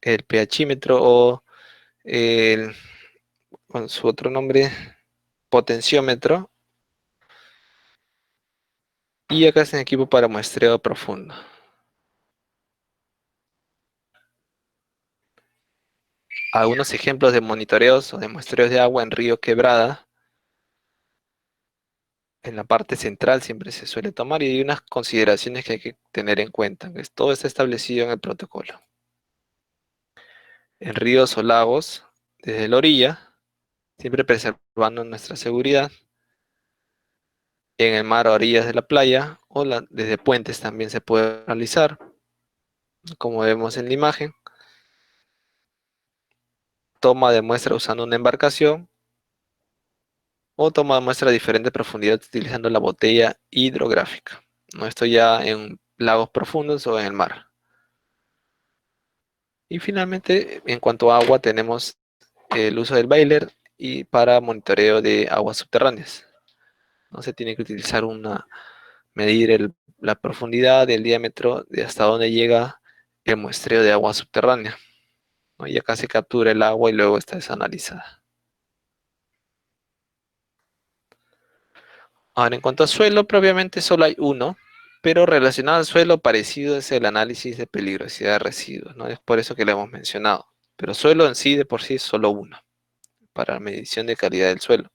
el pHímetro o el, bueno, su otro nombre, potenciómetro. Y acá es un equipo para muestreo profundo. Algunos ejemplos de monitoreos o de muestreos de agua en río Quebrada. En la parte central siempre se suele tomar y hay unas consideraciones que hay que tener en cuenta. Todo está establecido en el protocolo. En ríos o lagos, desde la orilla, siempre preservando nuestra seguridad. En el mar a orillas de la playa o desde puentes también se puede realizar, como vemos en la imagen. Toma de muestra usando una embarcación o toma de muestra a diferente profundidad utilizando la botella hidrográfica, ¿no? Esto ya en lagos profundos o en el mar. Y finalmente, en cuanto a agua, tenemos el uso del bailer y para monitoreo de aguas subterráneas. No se tiene que utilizar medir la profundidad, el diámetro de hasta dónde llega el muestreo de agua subterránea, ¿no? Y acá se captura el agua y luego está desanalizada. Ahora, en cuanto a suelo, propiamente solo hay uno, pero relacionado al suelo parecido es el análisis de peligrosidad de residuos, ¿no? Es por eso que lo hemos mencionado. Pero suelo en sí, de por sí, es solo uno, para medición de calidad del suelo.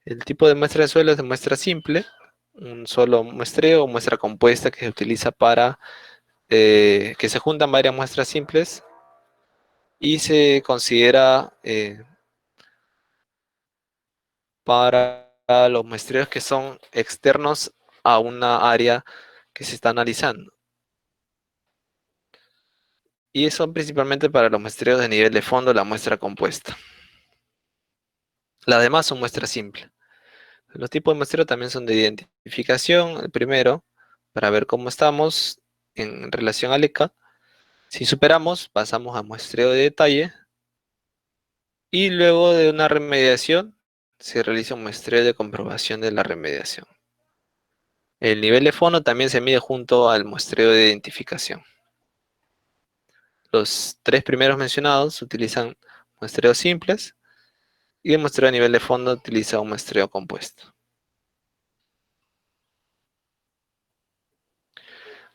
El tipo de muestra de suelo es de muestra simple, un solo muestreo o muestra compuesta que se utiliza para que se juntan varias muestras simples y se considera para los muestreos que son externos a una área que se está analizando. Y son principalmente para los muestreos de nivel de fondo, la muestra compuesta. Las demás son muestras simples. Los tipos de muestreo también son de identificación. El primero, para ver cómo estamos en relación al ECA. Si superamos, pasamos a muestreo de detalle. Y luego de una remediación, se realiza un muestreo de comprobación de la remediación. El nivel de fondo también se mide junto al muestreo de identificación. Los tres primeros mencionados utilizan muestreos simples y el muestreo a nivel de fondo utiliza un muestreo compuesto.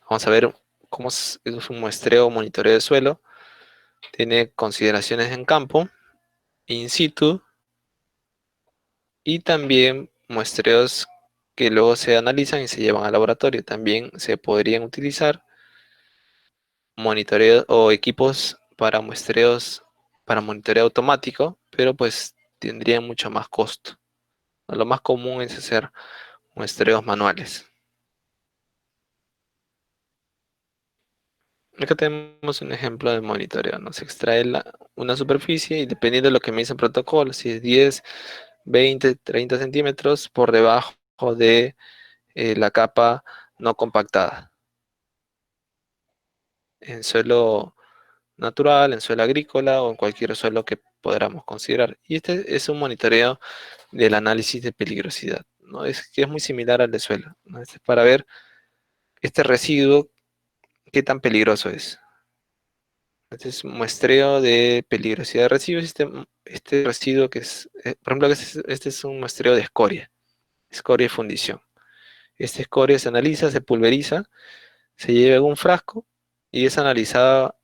Vamos a ver cómo es un muestreo monitoreo de suelo. Tiene consideraciones en campo, in situ y también muestreos que luego se analizan y se llevan al laboratorio. También se podrían utilizar monitoreo o equipos para muestreos para monitoreo automático, pero pues tendrían mucho más costo. Lo más común es hacer muestreos manuales. Acá tenemos un ejemplo de monitoreo, ¿no? Se extrae una superficie y dependiendo de lo que me dice el protocolo, si es 10, 20, 30 centímetros por debajo de la capa no compactada. En suelo natural, en suelo agrícola o en cualquier suelo que podamos considerar. Y este es un monitoreo del análisis de peligrosidad, ¿no? Es que es muy similar al de suelo, ¿no? Este es para ver este residuo, qué tan peligroso es. Este es un muestreo de peligrosidad de residuos. Este residuo que es, por ejemplo, este es un muestreo de escoria y fundición. Esta escoria se analiza, se pulveriza, se lleva a un frasco y es analizada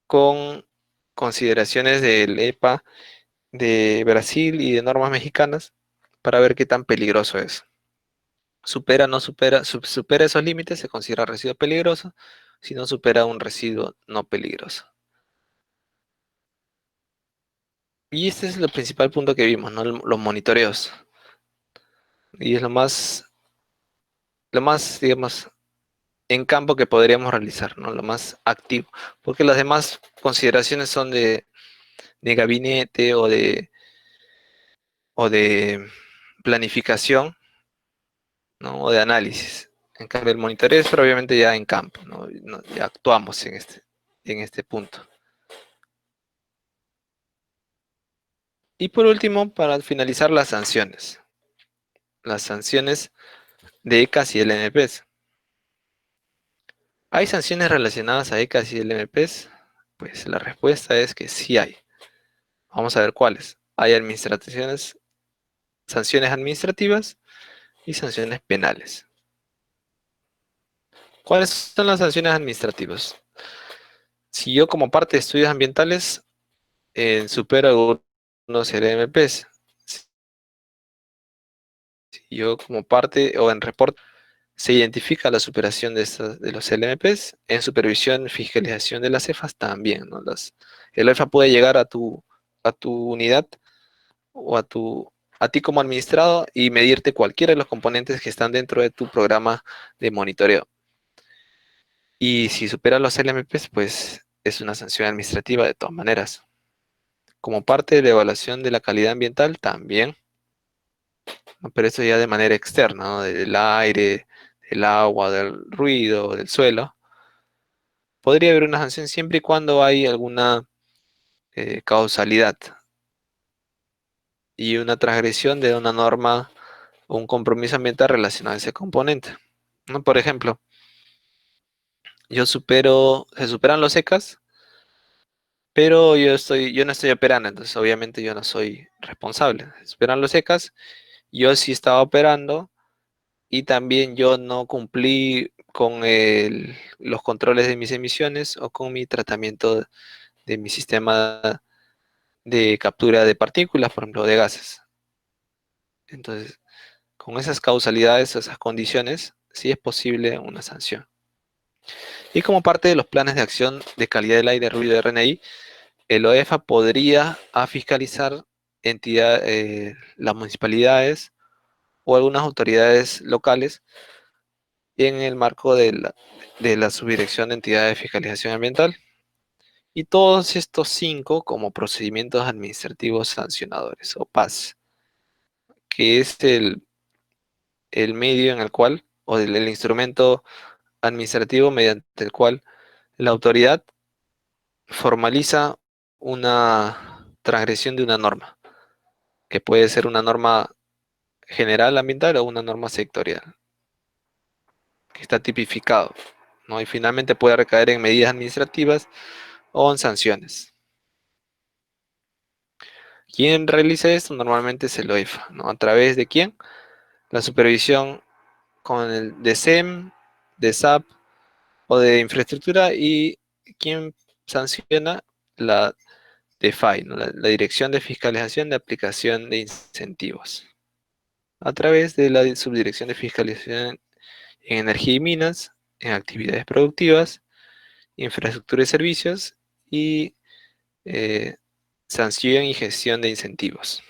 con consideraciones del EPA de Brasil y de normas mexicanas para ver qué tan peligroso es. Supera, no supera, supera esos límites, se considera residuo peligroso, si no supera un residuo no peligroso. Y este es el principal punto que vimos, ¿no? Los monitoreos. Y es lo más, digamos, en campo que podríamos realizar, ¿no? Lo más activo. Porque las demás consideraciones son de gabinete o de planificación, ¿no? O de análisis. En cambio, el monitoreo es obviamente ya en campo, ¿no? Ya actuamos en este punto. Y por último, para finalizar, las sanciones. Las sanciones de ECAS y LMPs. ¿Hay sanciones relacionadas a ECAS y LMPs? Pues la respuesta es que sí hay. Vamos a ver cuáles. Hay sanciones administrativas y sanciones penales. ¿Cuáles son las sanciones administrativas? Si yo como parte de estudios ambientales supero algunos LMPs, si yo como parte o en reporte se identifica la superación de los LMPs, en supervisión y fiscalización de las CEFAs también, ¿no? El EFA puede llegar a tu unidad o a ti como administrado y medirte cualquiera de los componentes que están dentro de tu programa de monitoreo. Y si supera los LMPs, pues es una sanción administrativa de todas maneras. Como parte de la evaluación de la calidad ambiental también, ¿no? Pero eso ya de manera externa, ¿no? Del aire, del agua, del ruido, del suelo. Podría haber una sanción siempre y cuando hay alguna causalidad y una transgresión de una norma o un compromiso ambiental relacionado a ese componente, ¿no? Por ejemplo, se superan los ECAs, pero yo no estoy operando, entonces obviamente yo no soy responsable. Se superan los ECAs, yo sí estaba operando y también yo no cumplí con los controles de mis emisiones o con mi tratamiento de mi sistema de captura de partículas, por ejemplo, de gases. Entonces, con esas causalidades, esas condiciones, sí es posible una sanción. Y como parte de los planes de acción de calidad del aire, ruido de RNI, el OEFA podría fiscalizar las municipalidades o algunas autoridades locales en el marco de la subdirección de entidades de fiscalización ambiental. Y todos estos 5 como procedimientos administrativos sancionadores, o PAS, que es el medio en el cual, o el instrumento administrativo mediante el cual la autoridad formaliza una transgresión de una norma, que puede ser una norma general ambiental o una norma sectorial, que está tipificado, ¿no? Y finalmente puede recaer en medidas administrativas o en sanciones. ¿Quién realiza esto? Normalmente es el OIFA, ¿no? ¿A través de quién? La supervisión con el de SEM, de SAP o de infraestructura, y quién sanciona la DeFi, ¿no? La Dirección de Fiscalización de Aplicación de Incentivos, a través de la Subdirección de Fiscalización en Energía y Minas, en Actividades Productivas, Infraestructura y Servicios y eh, Sanción y Gestión de Incentivos.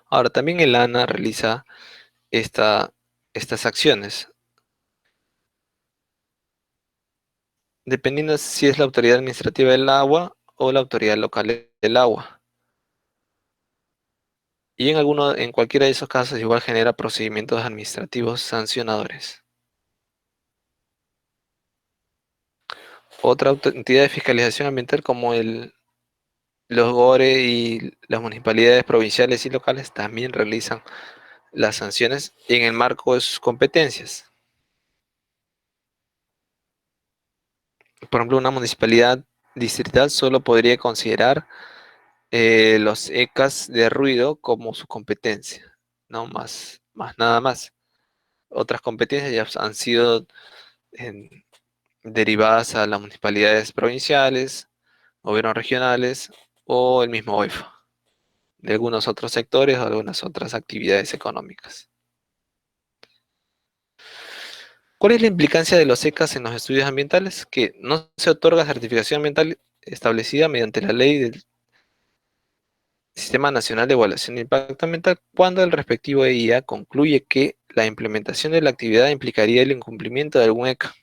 Ahora, también el ANA realiza estas acciones, dependiendo si es la autoridad administrativa del agua o la autoridad local del agua. Y en cualquiera de esos casos igual genera procedimientos administrativos sancionadores. Otra entidad de fiscalización ambiental como los GORE y las municipalidades provinciales y locales también realizan las sanciones en el marco de sus competencias. Por ejemplo, una municipalidad distrital solo podría considerar los ECAs de ruido como su competencia, no más nada más. Otras competencias ya han sido en- derivadas a las municipalidades provinciales, gobiernos regionales o el mismo OIFA, de algunos otros sectores o algunas otras actividades económicas. ¿Cuál es la implicancia de los ECAs en los estudios ambientales? Que no se otorga certificación ambiental establecida mediante la ley del Sistema Nacional de Evaluación de Impacto Ambiental cuando el respectivo EIA concluye que la implementación de la actividad implicaría el incumplimiento de algún ECA.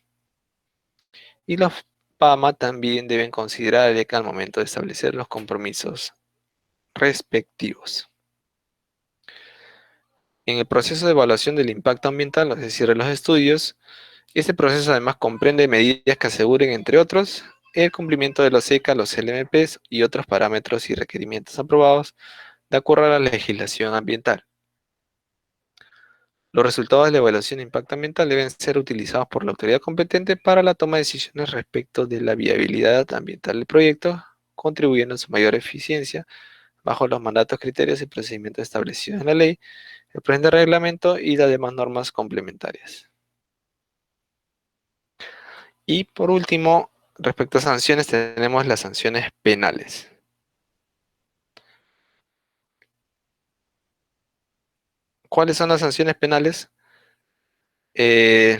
Y los PAMA también deben considerar el ECA al momento de establecer los compromisos respectivos. En el proceso de evaluación del impacto ambiental, es decir, de los estudios, este proceso además comprende medidas que aseguren, entre otros, el cumplimiento de los ECA, los LMPs y otros parámetros y requerimientos aprobados de acuerdo a la legislación ambiental. Los resultados de la evaluación de impacto ambiental deben ser utilizados por la autoridad competente para la toma de decisiones respecto de la viabilidad ambiental del proyecto, contribuyendo a su mayor eficiencia bajo los mandatos, criterios y procedimientos establecidos en la ley, el presente reglamento y las demás normas complementarias. Y por último, respecto a sanciones, tenemos las sanciones penales. ¿Cuáles son las sanciones penales? Eh,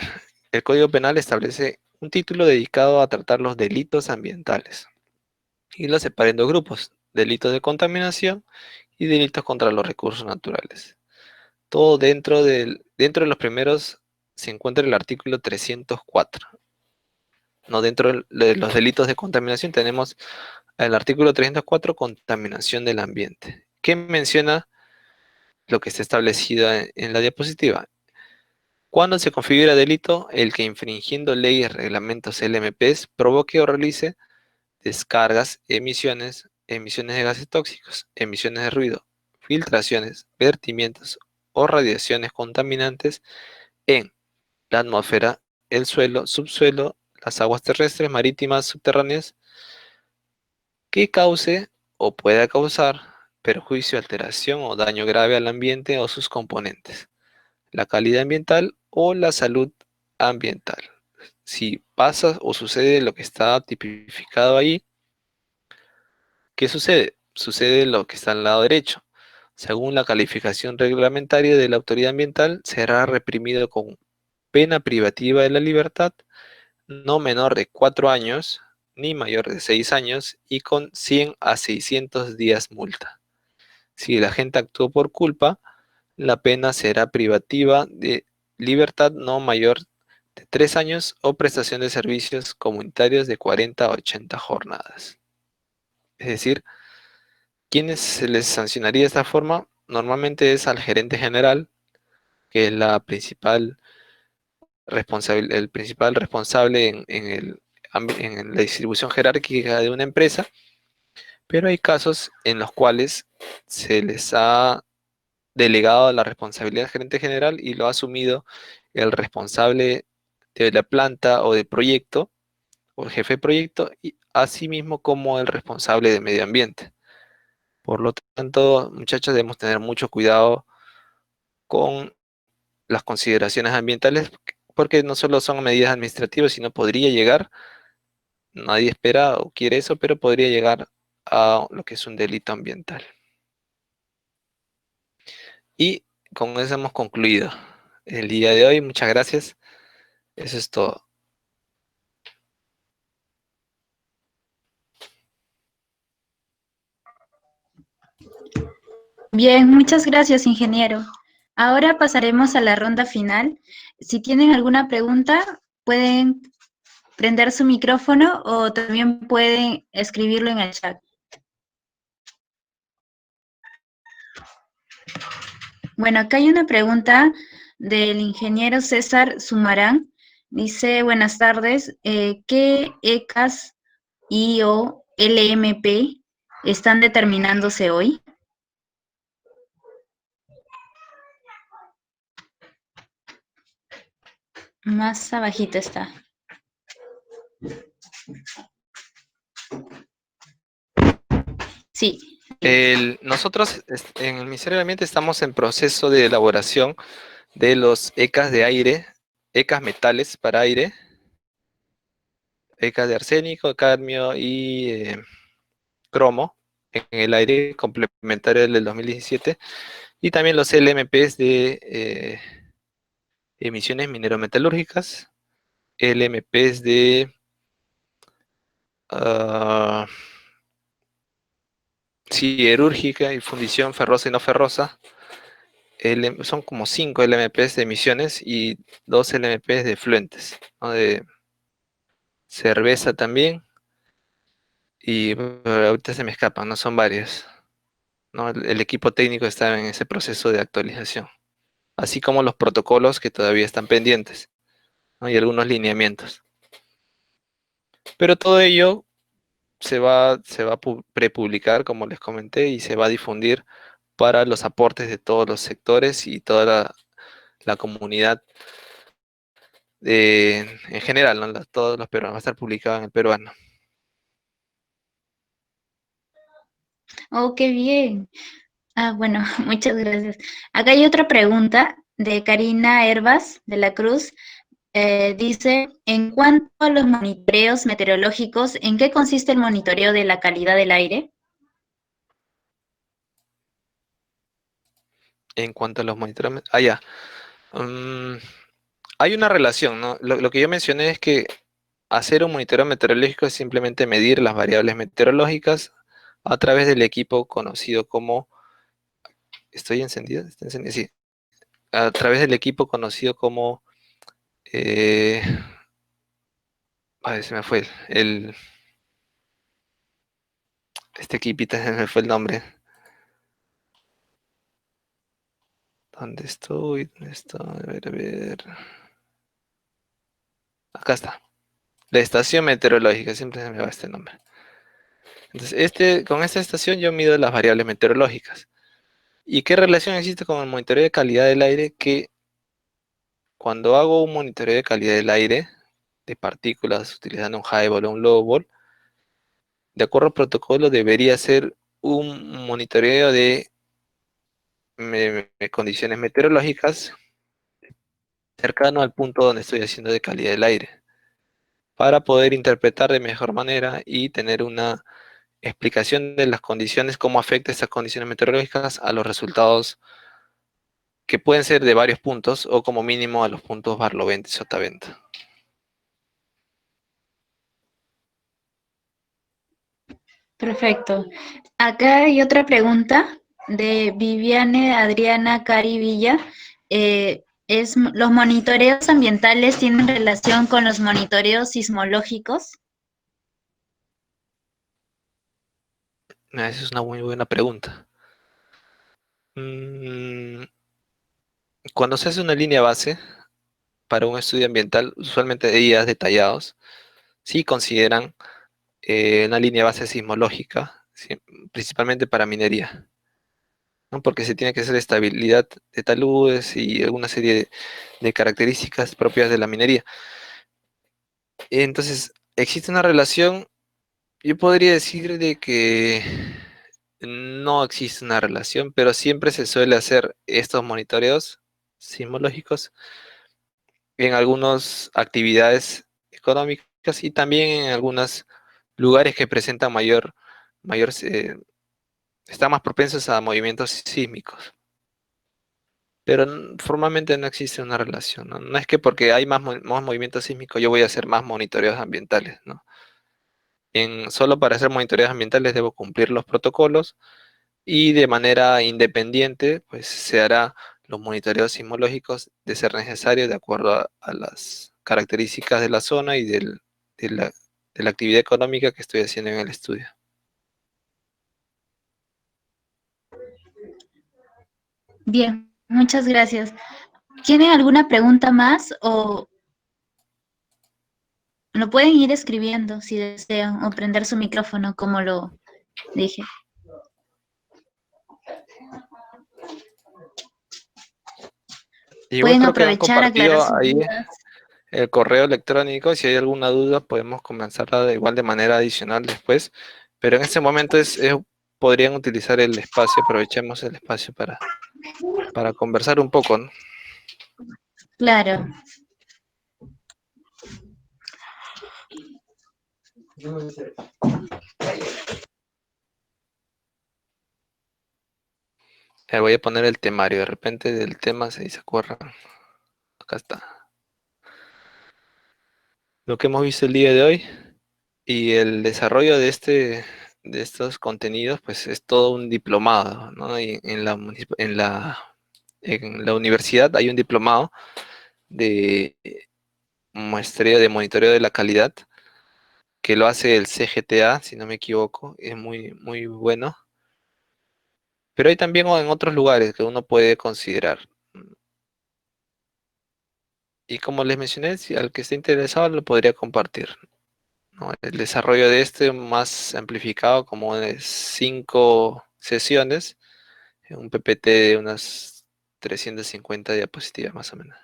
el Código Penal establece un título dedicado a tratar los delitos ambientales y los separa en dos grupos: delitos de contaminación y delitos contra los recursos naturales. Todo dentro de los primeros se encuentra el artículo 304. No, dentro de los delitos de contaminación tenemos el artículo 304, contaminación del ambiente, que menciona lo que está establecido en la diapositiva. Cuando se configura delito, el que infringiendo leyes, reglamentos, LMPs, provoque o realice descargas, emisiones de gases tóxicos, emisiones de ruido, filtraciones, vertimientos o radiaciones contaminantes en la atmósfera, el suelo, subsuelo, las aguas terrestres, marítimas, subterráneas, que cause o pueda causar perjuicio, alteración o daño grave al ambiente o sus componentes, la calidad ambiental o la salud ambiental. Si pasa o sucede lo que está tipificado ahí, ¿qué sucede? Sucede lo que está al lado derecho. Según la calificación reglamentaria de la autoridad ambiental, será reprimido con pena privativa de la libertad no menor de 4 años ni mayor de 6 años y con 100 a 600 días multa. Si el agente actuó por culpa, la pena será privativa de libertad no mayor de 3 años o prestación de servicios comunitarios de 40 a 80 jornadas. Es decir, ¿quiénes se les sancionaría de esta forma? Normalmente es al gerente general, que es el principal responsable en la distribución jerárquica de una empresa, pero hay casos en los cuales se les ha delegado la responsabilidad al gerente general y lo ha asumido el responsable de la planta o del proyecto, o el jefe de proyecto, y así mismo como el responsable de medio ambiente. Por lo tanto, muchachos, debemos tener mucho cuidado con las consideraciones ambientales, porque no solo son medidas administrativas, sino podría llegar, nadie espera o quiere eso, pero podría llegar a lo que es un delito ambiental. Y con eso hemos concluido el día de hoy. Muchas gracias. Eso es todo. Bien, muchas gracias, ingeniero. Ahora pasaremos a la ronda final. Si tienen alguna pregunta, pueden prender su micrófono o también pueden escribirlo en el chat. Bueno, acá hay una pregunta del ingeniero César Sumarán. Dice, buenas tardes, ¿qué ECAS y o LMP están determinándose hoy? Más abajito está. Sí. Nosotros en el Ministerio del Ambiente estamos en proceso de elaboración de los ECAS de aire, ECAS metales para aire, ECAS de arsénico, cadmio y cromo en el aire complementario del 2017, y también los LMPs de emisiones minerometalúrgicas, LMPs de ah, siderúrgica y fundición ferrosa y no ferrosa. Son como 5 LMPs de emisiones y 2 LMPs de fluentes, ¿no? De cerveza también. Y ahorita se me escapan, no son varios, ¿no? El equipo técnico está en ese proceso de actualización, así como los protocolos que todavía están pendientes, ¿no? Y algunos lineamientos. Pero todo ello se va a prepublicar, como les comenté, y se va a difundir para los aportes de todos los sectores y toda la comunidad en general, ¿no? Todos los peruanos, va a estar publicado en el peruano. Oh, qué bien. Ah, bueno, muchas gracias. Acá hay otra pregunta de Karina Herbas de la Cruz. Dice, en cuanto a los monitoreos meteorológicos, ¿en qué consiste el monitoreo de la calidad del aire? En cuanto a los monitores, ya. Mm, hay una relación, ¿no? Lo que yo mencioné es que hacer un monitoreo meteorológico es simplemente medir las variables meteorológicas a través del equipo conocido como... ¿Estoy encendido? ¿Está encendido? Sí. A través del equipo conocido como... eh, ay, se me fue este equipito, se me fue el nombre. ¿Dónde estoy? ¿Dónde estoy? A ver, a ver. Acá está. La estación meteorológica, siempre se me va este nombre. Entonces, con esta estación yo mido las variables meteorológicas. ¿Y qué relación existe con el monitoreo de calidad del aire? Que cuando hago un monitoreo de calidad del aire, de partículas, utilizando un highball o un lowball, de acuerdo al protocolo debería ser un monitoreo de condiciones meteorológicas cercano al punto donde estoy haciendo de calidad del aire, para poder interpretar de mejor manera y tener una explicación de las condiciones, cómo afecta estas condiciones meteorológicas a los resultados que pueden ser de varios puntos o como mínimo a los puntos Barlovento y Sotavento. Perfecto. Acá hay otra pregunta de Viviane Adriana Cari Villa. ¿Los monitoreos ambientales tienen relación con los monitoreos sismológicos? Esa es una muy buena pregunta. Mm, Cuando se hace una línea base para un estudio ambiental, usualmente de días detallados, sí consideran una línea base sismológica, sí, principalmente para minería, ¿no? Porque se tiene que hacer estabilidad de taludes y alguna serie de características propias de la minería. Entonces, existe una relación, yo podría decir de que no existe una relación, pero siempre se suele hacer estos monitoreos sismológicos en algunas actividades económicas y también en algunos lugares que presentan mayor, están más propensos a movimientos sísmicos. Pero formalmente no existe una relación, ¿no? No es que porque hay más movimientos sísmicos yo voy a hacer más monitoreos ambientales, ¿no? Solo para hacer monitoreos ambientales debo cumplir los protocolos y de manera independiente, pues se hará los monitoreos sismológicos de ser necesario de acuerdo a las características de la zona y de la, de la actividad económica que estoy haciendo en el estudio. Bien, muchas gracias. ¿Tienen alguna pregunta más o lo pueden ir escribiendo si desean o prender su micrófono como lo dije? Igual Pueden creo que han aprovechar, aclarar compartido sus ahí dudas. el correo electrónico. Si hay alguna duda, podemos comenzarla igual de manera adicional después. Pero en este momento podrían utilizar el espacio, aprovechemos el espacio para conversar un poco, ¿no? Claro. Voy a poner el temario, de repente del tema se acuerdan. Acá está. Lo que hemos visto el día de hoy y el desarrollo de estos contenidos, pues es todo un diplomado, ¿no? Y en la universidad hay un diplomado de muestreo de monitoreo de la calidad que lo hace el CGTA, si no me equivoco, es muy bueno. Pero hay también en otros lugares que uno puede considerar. Y como les mencioné, si al que esté interesado lo podría compartir, ¿no? El desarrollo de este más amplificado como de 5 sesiones, en un PPT de unas 350 diapositivas más o menos.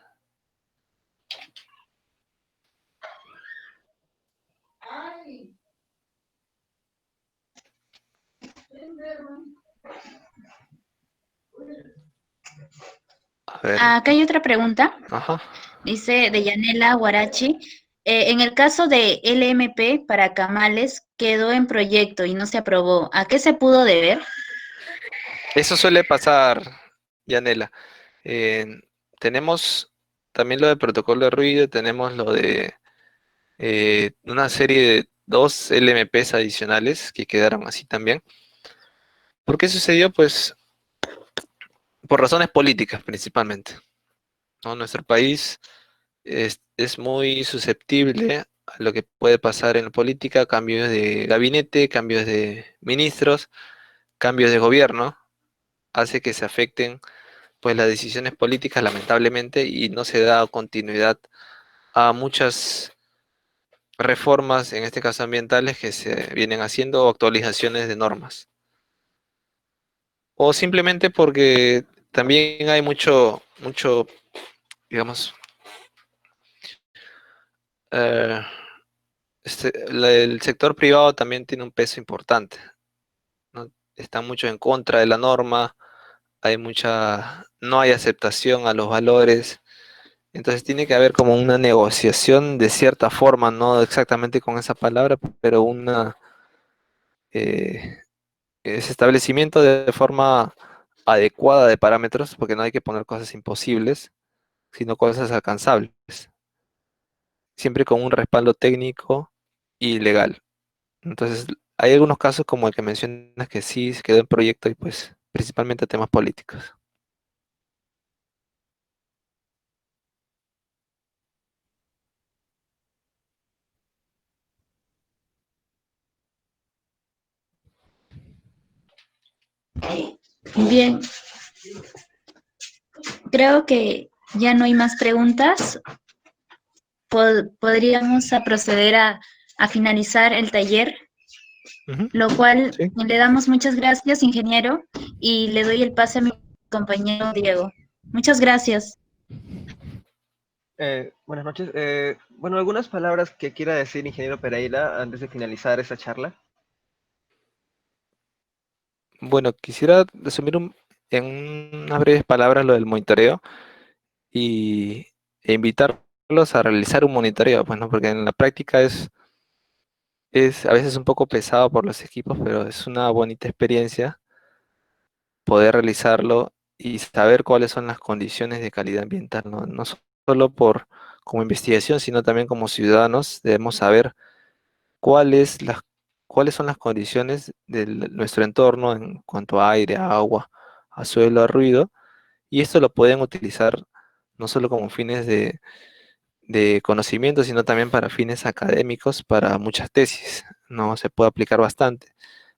A ver, Acá hay otra pregunta. ajá. Dice de Yanela Guarachi. En el caso de LMP para Camales quedó en proyecto y no se aprobó. ¿A qué se pudo deber? Eso suele pasar, Yanela. Eh, Tenemos también lo de protocolo de ruido, tenemos lo de una serie de 2 LMPs adicionales que quedaron así también. ¿Por qué sucedió? Pues por razones políticas principalmente, ¿no? Nuestro país es muy susceptible a lo que puede pasar en la política, cambios de gabinete, cambios de ministros, cambios de gobierno, hace que se afecten pues las decisiones políticas lamentablemente y no se da continuidad a muchas reformas, en este caso ambientales, que se vienen haciendo o actualizaciones de normas. O simplemente porque también hay digamos, eh, el sector privado también tiene un peso importante, ¿no? Están mucho en contra de la norma, no hay aceptación a los valores, entonces tiene que haber como una negociación de cierta forma, no exactamente con esa palabra, pero eh, ese establecimiento de forma adecuada de parámetros, porque no hay que poner cosas imposibles, sino cosas alcanzables, siempre con un respaldo técnico y legal. Entonces, hay algunos casos como el que mencionas que sí se quedó en proyecto y pues principalmente temas políticos. Bien, creo que ya no hay más preguntas. Podríamos proceder a finalizar el taller, Ujú, lo cual sí. le damos muchas gracias, ingeniero, y le doy el pase a mi compañero Diego. Muchas gracias. Buenas noches. Bueno, algunas palabras que quiera decir ingeniero Pereira antes de finalizar esta charla. Bueno, quisiera resumir en unas breves palabras lo del monitoreo y, e invitarlos a realizar un monitoreo, pues, ¿no? Porque en la práctica es a veces un poco pesado por los equipos, pero es una bonita experiencia poder realizarlo y saber cuáles son las condiciones de calidad ambiental, ¿no? No solo como investigación, sino también como ciudadanos debemos saber cuáles cuáles son las condiciones de nuestro entorno en cuanto a aire, a agua, a suelo, a ruido, y esto lo pueden utilizar no solo como fines de conocimiento, sino también para fines académicos, para muchas tesis, ¿no? Se puede aplicar bastante.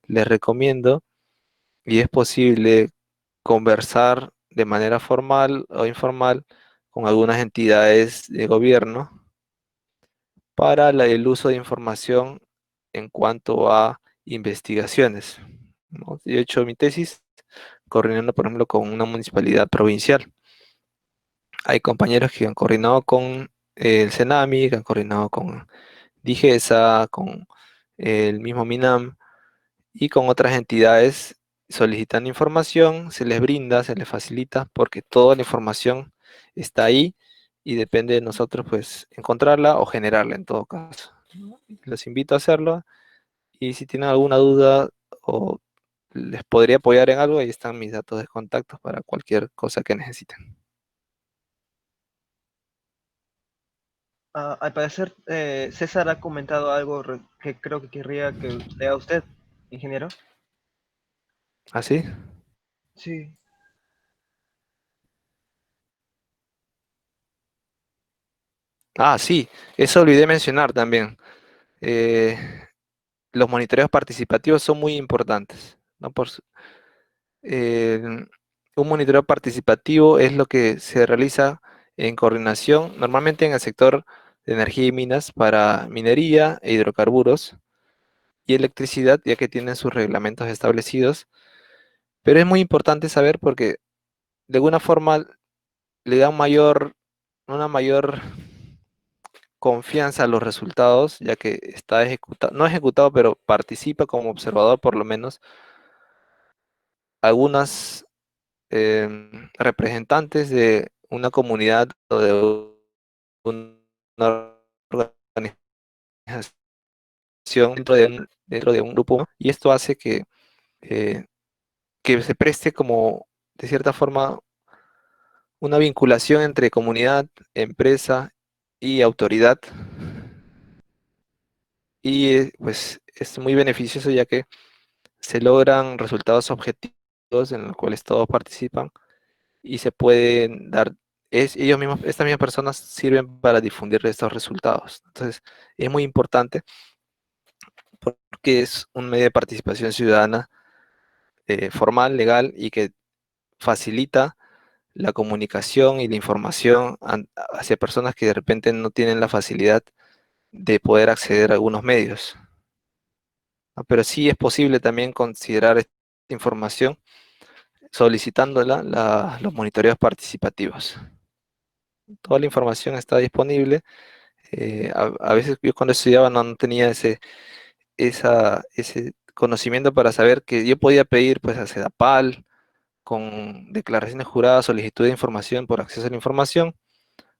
Les recomiendo, y es posible, conversar de manera formal o informal con algunas entidades de gobierno para el uso de información en cuanto a investigaciones, ¿no? Yo he hecho mi tesis coordinando, por ejemplo, con una municipalidad provincial. Hay compañeros que han coordinado con el CENAMI, que han coordinado con DIGESA, con el mismo MINAM y con otras entidades solicitando información, se les brinda, se les facilita, porque toda la información está ahí y depende de nosotros, pues, encontrarla o generarla en todo caso. Los invito a hacerlo y si tienen alguna duda o les podría apoyar en algo, ahí están mis datos de contacto para cualquier cosa que necesiten. Al parecer, César ha comentado algo que creo que querría que lea usted, ingeniero. ¿Así? Sí. Ah, sí, eso olvidé mencionar también. Eh, los monitoreos participativos son muy importantes, ¿no? Eh, un monitoreo participativo es lo que se realiza en coordinación, normalmente en el sector de energía y minas para minería e hidrocarburos y electricidad, ya que tienen sus reglamentos establecidos. Pero es muy importante saber porque de alguna forma le da una mayor confianza a los resultados, ya que está ejecutado, no ejecutado, pero participa como observador por lo menos algunas representantes de una comunidad o de una organización dentro de un grupo, y esto hace eh, que se preste como, de cierta forma, una vinculación entre comunidad, empresa y autoridad, y pues es muy beneficioso ya que se logran resultados objetivos en los cuales todos participan y se pueden dar, ellos mismos, estas mismas personas sirven para difundir estos resultados. Entonces, es muy importante porque es un medio de participación ciudadana formal, legal y que facilita la comunicación y la información hacia personas que de repente no tienen la facilidad de poder acceder a algunos medios, ¿no? Pero sí es posible también considerar esta información solicitándola los monitoreos participativos. Toda la información está disponible. A veces yo cuando estudiaba no tenía ese conocimiento para saber que yo podía pedir pues a CEDAPAL con declaraciones juradas, solicitud de información por acceso a la información,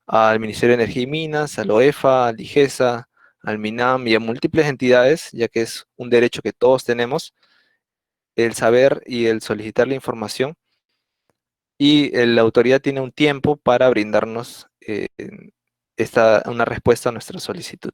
al Ministerio de Energía y Minas, al OEFA, al DIGESA, al MINAM y a múltiples entidades, ya que es un derecho que todos tenemos, el saber y el solicitar la información, y la autoridad tiene un tiempo para brindarnos una respuesta a nuestra solicitud.